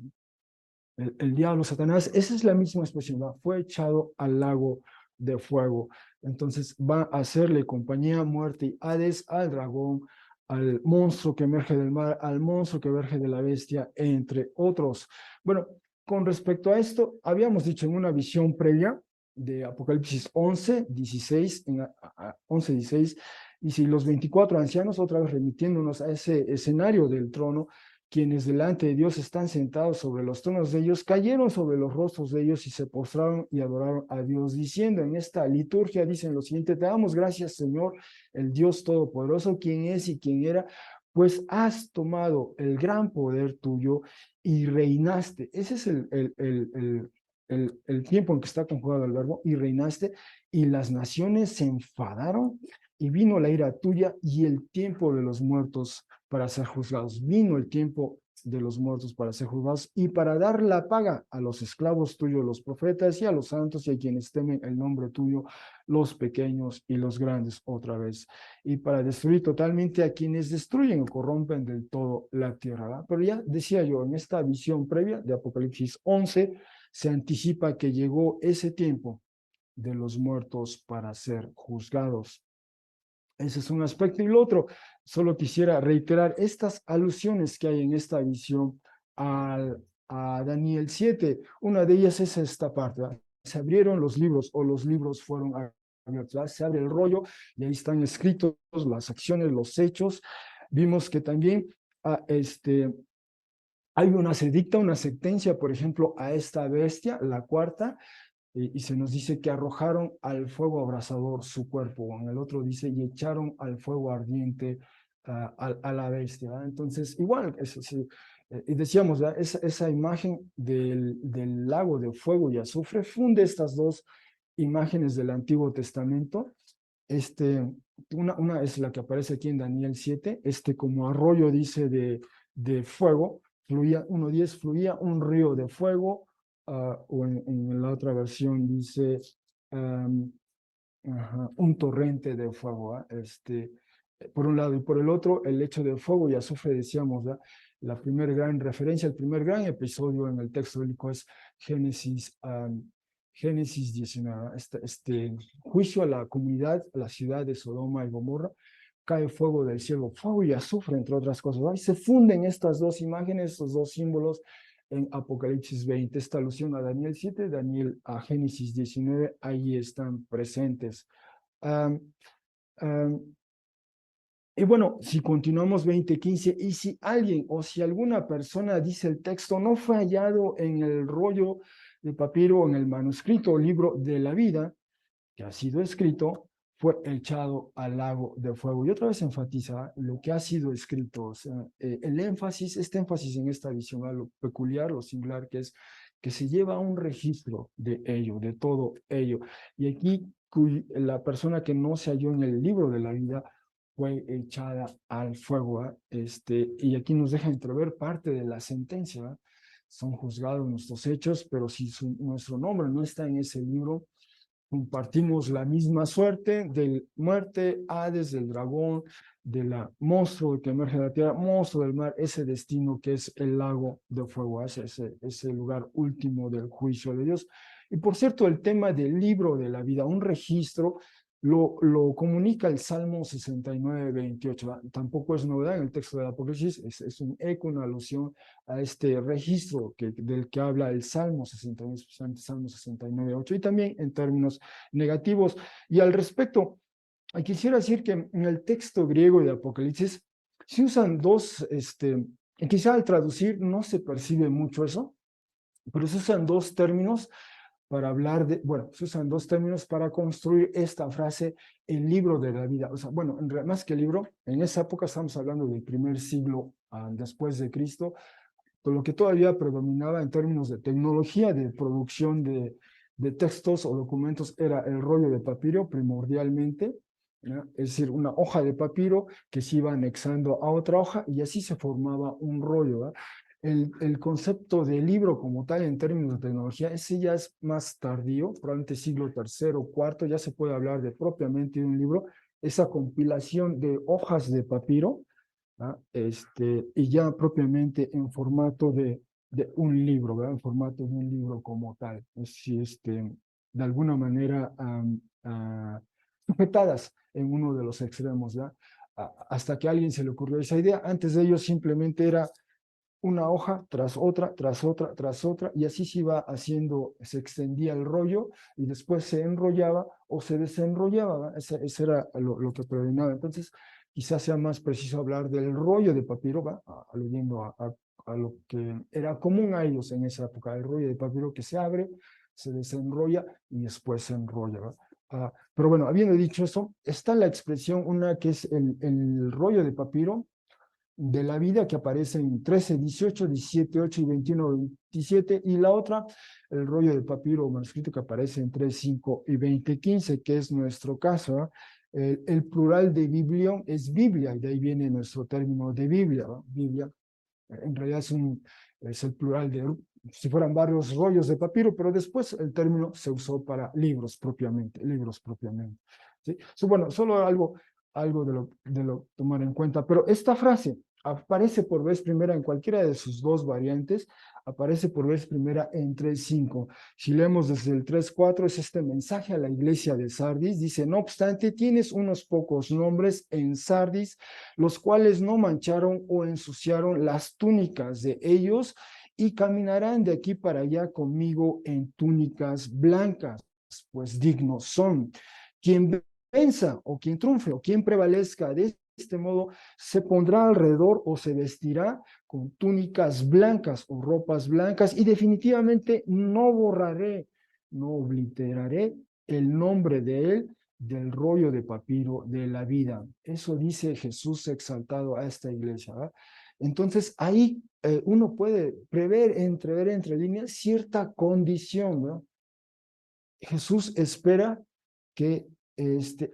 diablo, Satanás, esa es la misma expresión, ¿no? Fue echado al lago de fuego. Entonces va a hacerle compañía, muerte y Hades al dragón, al monstruo que emerge del mar, al monstruo que emerge de la bestia, entre otros. Bueno, con respecto a esto, habíamos dicho en una visión previa de Apocalipsis 11:16, 11:16, y si los 24 ancianos, otra vez remitiéndonos a ese escenario del trono, quienes delante de Dios están sentados sobre los tronos de ellos, cayeron sobre los rostros de ellos y se postraron y adoraron a Dios, diciendo en esta liturgia, dicen lo siguiente: te damos gracias, Señor, el Dios Todopoderoso, quien es y quien era, pues has tomado el gran poder tuyo y reinaste. Ese es el tiempo en que está conjugado el verbo, y reinaste, y las naciones se enfadaron, y vino la ira tuya y el tiempo de los muertos para ser juzgados. Vino el tiempo de los muertos para ser juzgados y para dar la paga a los esclavos tuyos, los profetas, y a los santos y a quienes temen el nombre tuyo, los pequeños y los grandes, otra vez. Y para destruir totalmente a quienes destruyen o corrompen del todo la tierra, ¿verdad? Pero ya decía yo, en esta visión previa de Apocalipsis 11, se anticipa que llegó ese tiempo de los muertos para ser juzgados. Ese es un aspecto. Y lo otro, solo quisiera reiterar estas alusiones que hay en esta visión a Daniel 7. Una de ellas es esta parte, ¿verdad? Se abrieron los libros, o los libros fueron abiertos, ¿verdad? Se abre el rollo y ahí están escritos las acciones, los hechos. Vimos que también se dicta una sentencia, por ejemplo, a esta bestia, la cuarta, y se nos dice que arrojaron al fuego abrasador su cuerpo. En el otro dice, y echaron al fuego ardiente a la bestia, ¿verdad? Entonces, igual, sí, y decíamos, ¿verdad? Esa imagen del lago de fuego y azufre funde estas dos imágenes del Antiguo Testamento. Una es la que aparece aquí en Daniel 7, como arroyo, dice, de fuego, fluía, 1:10, fluía un río de fuego, o en la otra versión dice un torrente de fuego, por un lado, y por el otro, el hecho de fuego y azufre, decíamos, ¿verdad? La primera gran referencia, el primer gran episodio en el texto bíblico es Génesis 19, juicio a la comunidad, a la ciudad de Sodoma y Gomorra, cae fuego del cielo, fuego y azufre, entre otras cosas, ¿verdad? Y se funden estas dos imágenes, estos dos símbolos en Apocalipsis 20, esta alusión a Daniel 7, a Génesis 19, ahí están presentes. Um, um, y bueno, si continuamos 20:15, y si alguien o si alguna persona, dice el texto, no fue hallado en el rollo de papiro, en el manuscrito o libro de la vida que ha sido escrito, fue echado al lago de fuego. Y otra vez enfatiza lo que ha sido escrito, o sea, este énfasis en esta visión, a lo peculiar, lo singular, que es que se lleva un registro de ello, de todo ello. Y aquí la persona que no se halló en el libro de la vida fue echada al fuego, y aquí nos deja entrever parte de la sentencia, ¿verdad? Son juzgados nuestros hechos, pero si nuestro nombre no está en ese libro, compartimos la misma suerte del muerte, Hades, del dragón, de la monstruo que emerge de la tierra, monstruo del mar, ese destino que es el lago de fuego, ese lugar último del juicio de Dios. Y por cierto, el tema del libro de la vida, un registro, lo comunica el Salmo 69:28. Tampoco es novedad en el texto del Apocalipsis, es un eco, una alusión a este registro del que habla el Salmo 69, especialmente Salmo 69:8, y también en términos negativos. Y al respecto, quisiera decir que en el texto griego de Apocalipsis se usan dos, y quizá al traducir no se percibe mucho eso, pero se usan dos términos para hablar se usan dos términos para construir esta frase, el libro de la vida. O sea, bueno, más que libro, en esa época estamos hablando del primer siglo después de Cristo, lo que todavía predominaba en términos de tecnología de producción de textos o documentos era el rollo de papiro primordialmente, ¿no? Es decir, una hoja de papiro que se iba anexando a otra hoja y así se formaba un rollo, ¿verdad? El concepto de libro como tal en términos de tecnología, ese ya es más tardío, probablemente siglo tercero, cuarto, ya se puede hablar de propiamente de un libro, esa compilación de hojas de papiro, y ya propiamente en formato de un libro, ¿verdad? En formato de un libro como tal, si de alguna manera sujetadas en uno de los extremos, ¿verdad? Hasta que a alguien se le ocurrió esa idea. Antes de ello simplemente era una hoja tras otra, tras otra, tras otra, y así se iba haciendo, se extendía el rollo y después se enrollaba o se desenrollaba, ¿verdad? Ese era lo que predominaba. Entonces, quizás sea más preciso hablar del rollo de papiro, ¿va? Aludiendo a lo que era común a ellos en esa época, el rollo de papiro que se abre, se desenrolla y después se enrolla, ¿va? Pero bueno, habiendo dicho eso, está la expresión, una que es el rollo de papiro de la vida, que aparece en 13, 18, 17, 8 y 21, 27, y la otra, el rollo de papiro o manuscrito que aparece en 3, 5 y 20, 15, que es nuestro caso, ¿eh? El plural de biblión es Biblia, y de ahí viene nuestro término de Biblia, ¿no? Biblia, en realidad es el plural de, si fueran varios rollos de papiro, pero después el término se usó para libros propiamente, ¿sí? Bueno, solo algo de lo tomar en cuenta, pero esta frase aparece por vez primera en cualquiera de sus dos variantes, aparece por vez primera en 3:5. Si leemos desde el 3:4, es este mensaje a la iglesia de Sardis, dice: no obstante, tienes unos pocos nombres en Sardis, los cuales no mancharon o ensuciaron las túnicas de ellos, y caminarán de aquí para allá conmigo en túnicas blancas, pues dignos son. Quien venza o quien triunfe o quien prevalezca de este modo se pondrá alrededor o se vestirá con túnicas blancas o ropas blancas, y definitivamente no borraré no obliteraré el nombre de él del rollo de papiro de la vida. Eso dice Jesús exaltado a esta iglesia, ¿verdad? Entonces ahí uno puede prever, entrever entre líneas cierta condición, ¿no? Jesús espera que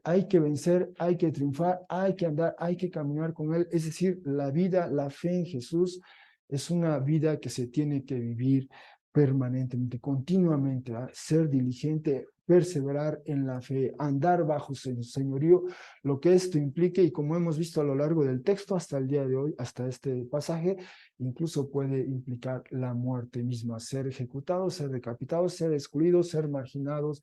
hay que vencer, hay que triunfar, hay que andar, hay que caminar con Él. Es decir, la vida, la fe en Jesús es una vida que se tiene que vivir permanentemente, continuamente, ¿verdad? Ser diligente, perseverar en la fe, andar bajo su señorío, lo que esto implique, y como hemos visto a lo largo del texto hasta el día de hoy, hasta este pasaje, incluso puede implicar la muerte misma, ser ejecutados, ser decapitados, ser excluidos, ser marginados,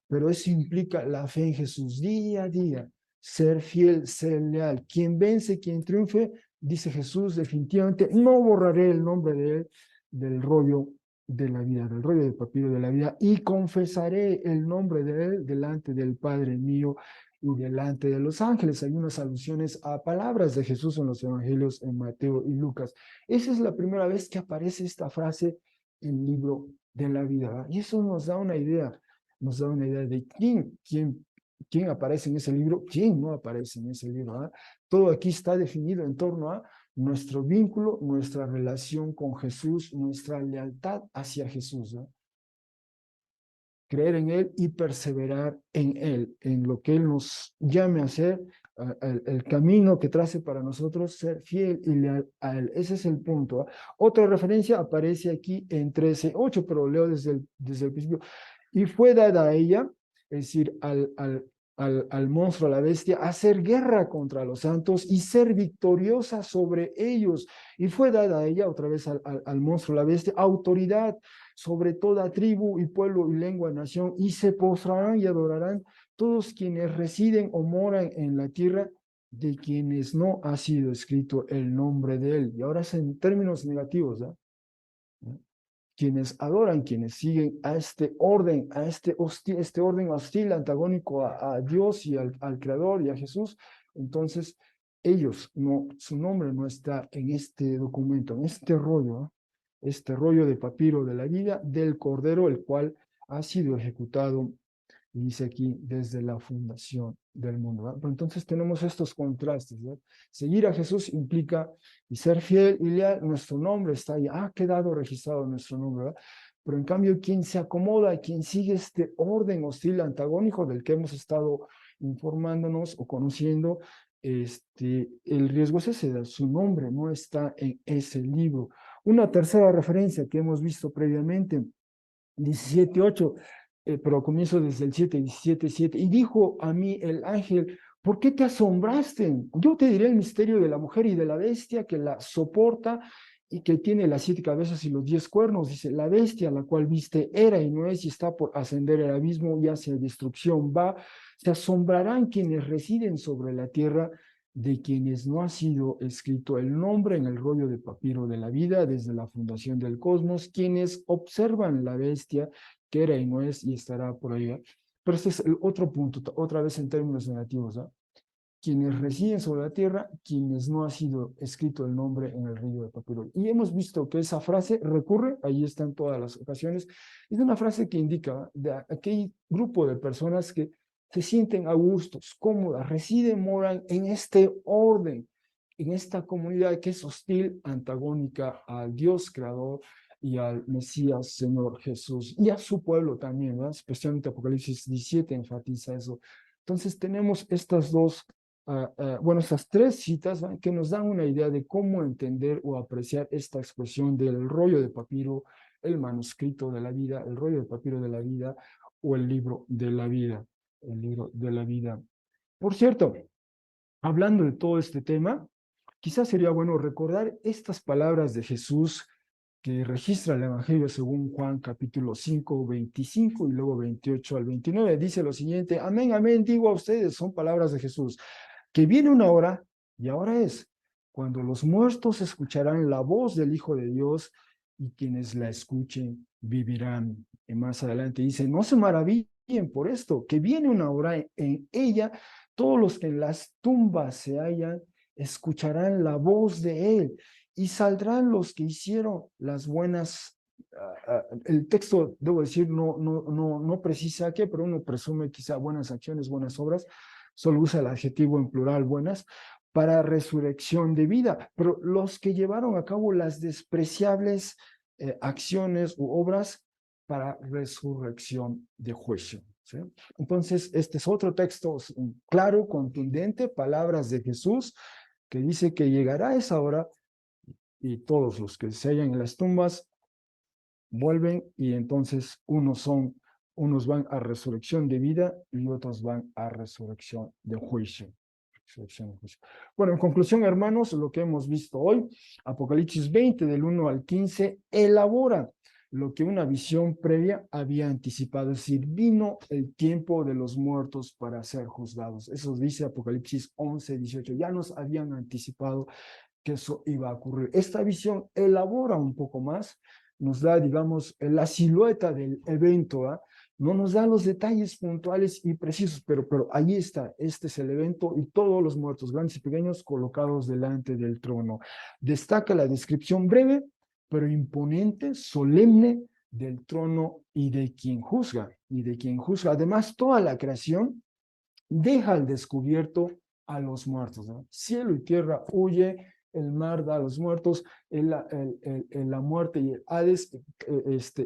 pero eso implica la fe en Jesús día a día, ser fiel, ser leal. Quien vence, quien triunfe, dice Jesús, definitivamente no borraré el nombre de él del rollo de la vida, del rollo de papiro de la vida, y confesaré el nombre de él delante del Padre mío y delante de los ángeles. Hay unas alusiones a palabras de Jesús en los evangelios en Mateo y Lucas. Esa es la primera vez que aparece esta frase en el libro de la vida, ¿verdad? Y eso nos da una idea de quién aparece en ese libro, quién no aparece en ese libro, ¿verdad? Todo aquí está definido en torno a nuestro vínculo, nuestra relación con Jesús, nuestra lealtad hacia Jesús, ¿no? Creer en Él y perseverar en Él, en lo que Él nos llame a hacer, el camino que trace para nosotros, ser fiel y leal a Él. Ese es el punto, ¿eh? Otra referencia aparece aquí en 13:8, pero leo desde el principio. Y fue dada a ella, es decir, al monstruo, a la bestia, hacer guerra contra los santos y ser victoriosa sobre ellos. Y fue dada a ella, otra vez al monstruo, a la bestia, autoridad sobre toda tribu y pueblo y lengua, nación, y se postrarán y adorarán todos quienes residen o moran en la tierra, de quienes no ha sido escrito el nombre de él. Y ahora es en términos negativos, ¿no? Quienes adoran, quienes siguen a este orden, a este orden hostil, antagónico a Dios y al Creador y a Jesús, entonces ellos, no, su nombre no está en este documento, en este rollo de papiro de la vida del Cordero, el cual ha sido ejecutado, y dice aquí, desde la fundación del mundo, ¿verdad? Pero entonces tenemos estos contrastes, ¿verdad? Seguir a Jesús implica, y ser fiel y leal, nuestro nombre está ahí, ha quedado registrado nuestro nombre, ¿verdad? Pero en cambio, quien se acomoda, quien sigue este orden hostil, antagónico del que hemos estado informándonos o conociendo, el riesgo es ese, su nombre no está en ese libro. Una tercera referencia que hemos visto previamente, 17:8, pero comienzo desde el 7, 17:7. Y dijo a mí el ángel, ¿por qué te asombraste? Yo te diré el misterio de la mujer y de la bestia que la soporta y que tiene las 7 cabezas y los 10 cuernos. Dice, la bestia, la cual viste, era y no es y está por ascender al abismo y hacia destrucción va. Se asombrarán quienes residen sobre la tierra, de quienes no ha sido escrito el nombre en el rollo de papiro de la vida desde la fundación del cosmos, quienes observan la bestia que era y no es y estará por ahí. Pero este es el otro punto, otra vez en términos negativos, ¿no? Quienes residen sobre la tierra, quienes no ha sido escrito el nombre en el rollo de papiro. Y hemos visto que esa frase recurre, ahí está en todas las ocasiones, es una frase que indica de aquel grupo de personas que se sienten a gustos, cómodas, residen, moran en este orden, en esta comunidad que es hostil, antagónica al Dios creador y al Mesías, Señor Jesús, y a su pueblo también, ¿verdad? Especialmente Apocalipsis 17 enfatiza eso. Entonces tenemos estas estas tres citas, ¿no?, que nos dan una idea de cómo entender o apreciar esta expresión del rollo de papiro, el manuscrito de la vida, el rollo de papiro de la vida o el libro de la vida, el libro de la vida. Por cierto, hablando de todo este tema, quizás sería bueno recordar estas palabras de Jesús que registra el Evangelio según Juan capítulo 5, 25 y luego 28 al 29. Dice lo siguiente, amén, amén, digo a ustedes, son palabras de Jesús, que viene una hora, y ahora es, cuando los muertos escucharán la voz del Hijo de Dios y quienes la escuchen vivirán. Y más adelante dice, no se maravillen por esto, que viene una hora en ella, todos los que en las tumbas se hallan escucharán la voz de Él y saldrán los que hicieron las buenas el texto, debo decir, no precisa qué, pero uno presume quizá buenas acciones, buenas obras, solo usa el adjetivo en plural buenas, para resurrección de vida, pero los que llevaron a cabo las despreciables acciones u obras para resurrección de juicio. ¿Sí? Entonces, este es otro texto claro, contundente, palabras de Jesús, que dice que llegará esa hora y todos los que se hallan en las tumbas vuelven y entonces unos van a resurrección de vida y otros van a resurrección de juicio. Bueno, en conclusión, hermanos, lo que hemos visto hoy, Apocalipsis 20, del 1 al 15, elabora lo que una visión previa había anticipado, es decir, vino el tiempo de los muertos para ser juzgados. Eso dice Apocalipsis 11, 18, ya nos habían anticipado que eso iba a ocurrir. Esta visión elabora un poco más, nos da, digamos, la silueta del evento, ¿eh? No nos da los detalles puntuales y precisos, pero ahí está, este es el evento y todos los muertos, grandes y pequeños, colocados delante del trono. Destaca la descripción breve, pero imponente, solemne del trono y de quien juzga, Además, toda la creación deja al descubierto a los muertos, ¿no? Cielo y tierra huye, el mar da a los muertos, la muerte y el Hades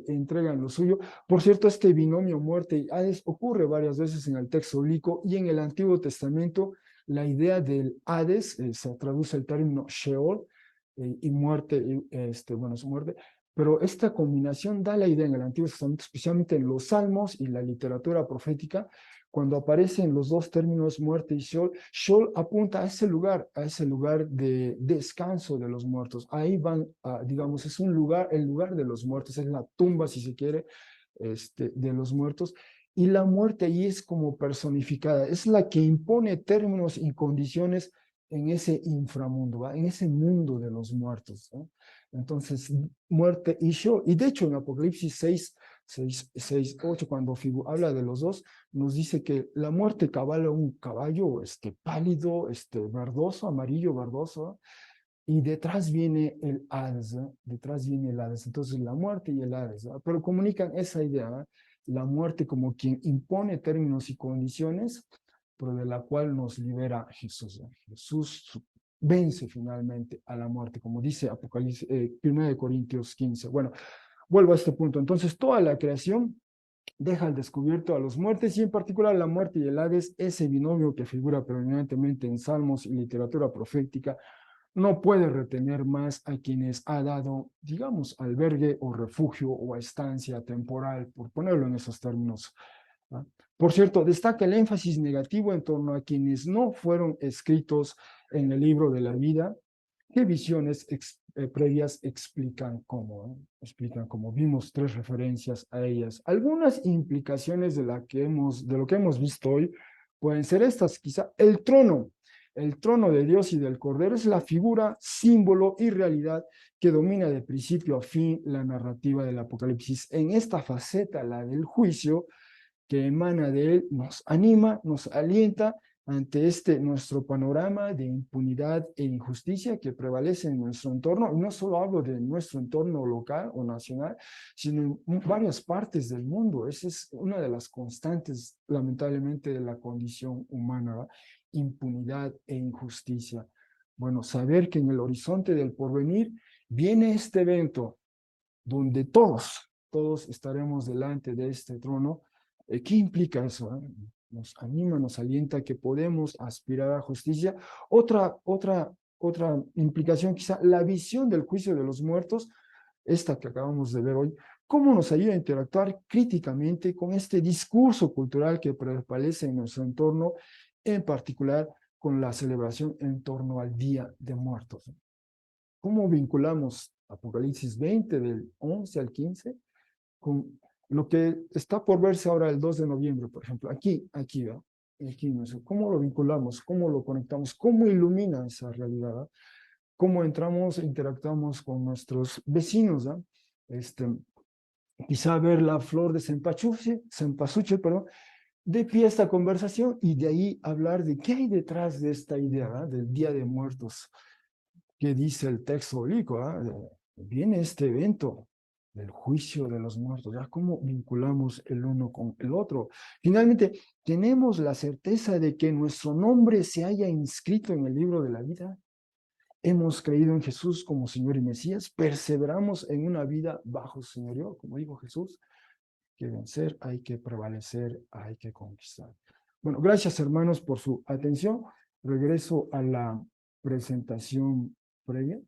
entregan lo suyo. Por cierto, este binomio muerte y Hades ocurre varias veces en el texto bíblico y en el Antiguo Testamento la idea del Hades, se traduce el término Sheol, y muerte, bueno, su muerte, pero esta combinación da la idea en el Antiguo Testamento, especialmente en los Salmos y la literatura profética, cuando aparecen los dos términos muerte y Sheol, Sheol apunta a ese lugar de descanso de los muertos. Ahí van, digamos, es un lugar, el lugar de los muertos, es la tumba, si se quiere, de los muertos. Y la muerte ahí es como personificada, es la que impone términos y condiciones en ese inframundo, ¿va? En ese mundo de los muertos, ¿no? Entonces, muerte y Sheol. Y de hecho, en Apocalipsis 6, 8, cuando habla de los dos, nos dice que la muerte cabalga un caballo pálido, verdoso, amarillo, verdoso, y detrás viene el Hades, ¿no? Detrás viene el Hades. Entonces, la muerte y el Hades, ¿no? Pero comunican esa idea, ¿no? La muerte como quien impone términos y condiciones, pero de la cual nos libera Jesús, ¿no? Jesús vence finalmente a la muerte, como dice Apocalipsis, 1 Corintios 15. Bueno, vuelvo a este punto. Entonces, toda la creación deja al descubierto a los muertes y en particular la muerte y el Hades, ese binomio que figura predominantemente en salmos y literatura profética, no puede retener más a quienes ha dado, digamos, albergue o refugio o estancia temporal, por ponerlo en esos términos, ¿no? Por cierto, destaca el énfasis negativo en torno a quienes no fueron escritos en el libro de la vida. ¿Qué visiones previas explican cómo? Explican cómo. Vimos tres referencias a ellas. Algunas implicaciones de lo que hemos visto hoy pueden ser estas. Quizá el trono de Dios y del Cordero es la figura, símbolo y realidad que domina de principio a fin la narrativa del Apocalipsis. En esta faceta, la del juicio, que emana de él, nos anima, nos alienta ante nuestro panorama de impunidad e injusticia que prevalece en nuestro entorno. Y no solo hablo de nuestro entorno local o nacional, sino en varias partes del mundo. Esa es una de las constantes, lamentablemente, de la condición humana, ¿verdad? Impunidad e injusticia. Bueno, saber que en el horizonte del porvenir viene este evento donde todos estaremos delante de este trono. ¿Qué implica eso? Nos anima, nos alienta a que podemos aspirar a justicia. Otra implicación, quizá la visión del juicio de los muertos, esta que acabamos de ver hoy, cómo nos ayuda a interactuar críticamente con este discurso cultural que prevalece en nuestro entorno, en particular con la celebración en torno al Día de Muertos. ¿Cómo vinculamos Apocalipsis 20 del 11 al 15 con lo que está por verse ahora el 2 de noviembre, por ejemplo? Aquí, ¿verdad? Aquí, ¿cómo lo vinculamos? ¿Cómo lo conectamos? ¿Cómo ilumina esa realidad? ¿Verdad? ¿Cómo entramos e interactuamos con nuestros vecinos? ¿Verdad? Quizá ver la flor de cempasúchil, perdón, de pie esta conversación y de ahí hablar de qué hay detrás de esta idea, ¿verdad? Del Día de Muertos. ¿Qué dice el texto bíblico? Viene este evento, del juicio de los muertos. Ya cómo vinculamos el uno con el otro. Finalmente, tenemos la certeza de que nuestro nombre se haya inscrito en el libro de la vida. Hemos creído en Jesús como Señor y Mesías. Perseveramos en una vida bajo su señorío, como dijo Jesús. Hay que vencer, hay que prevalecer, hay que conquistar. Bueno, gracias hermanos por su atención. Regreso a la presentación previa.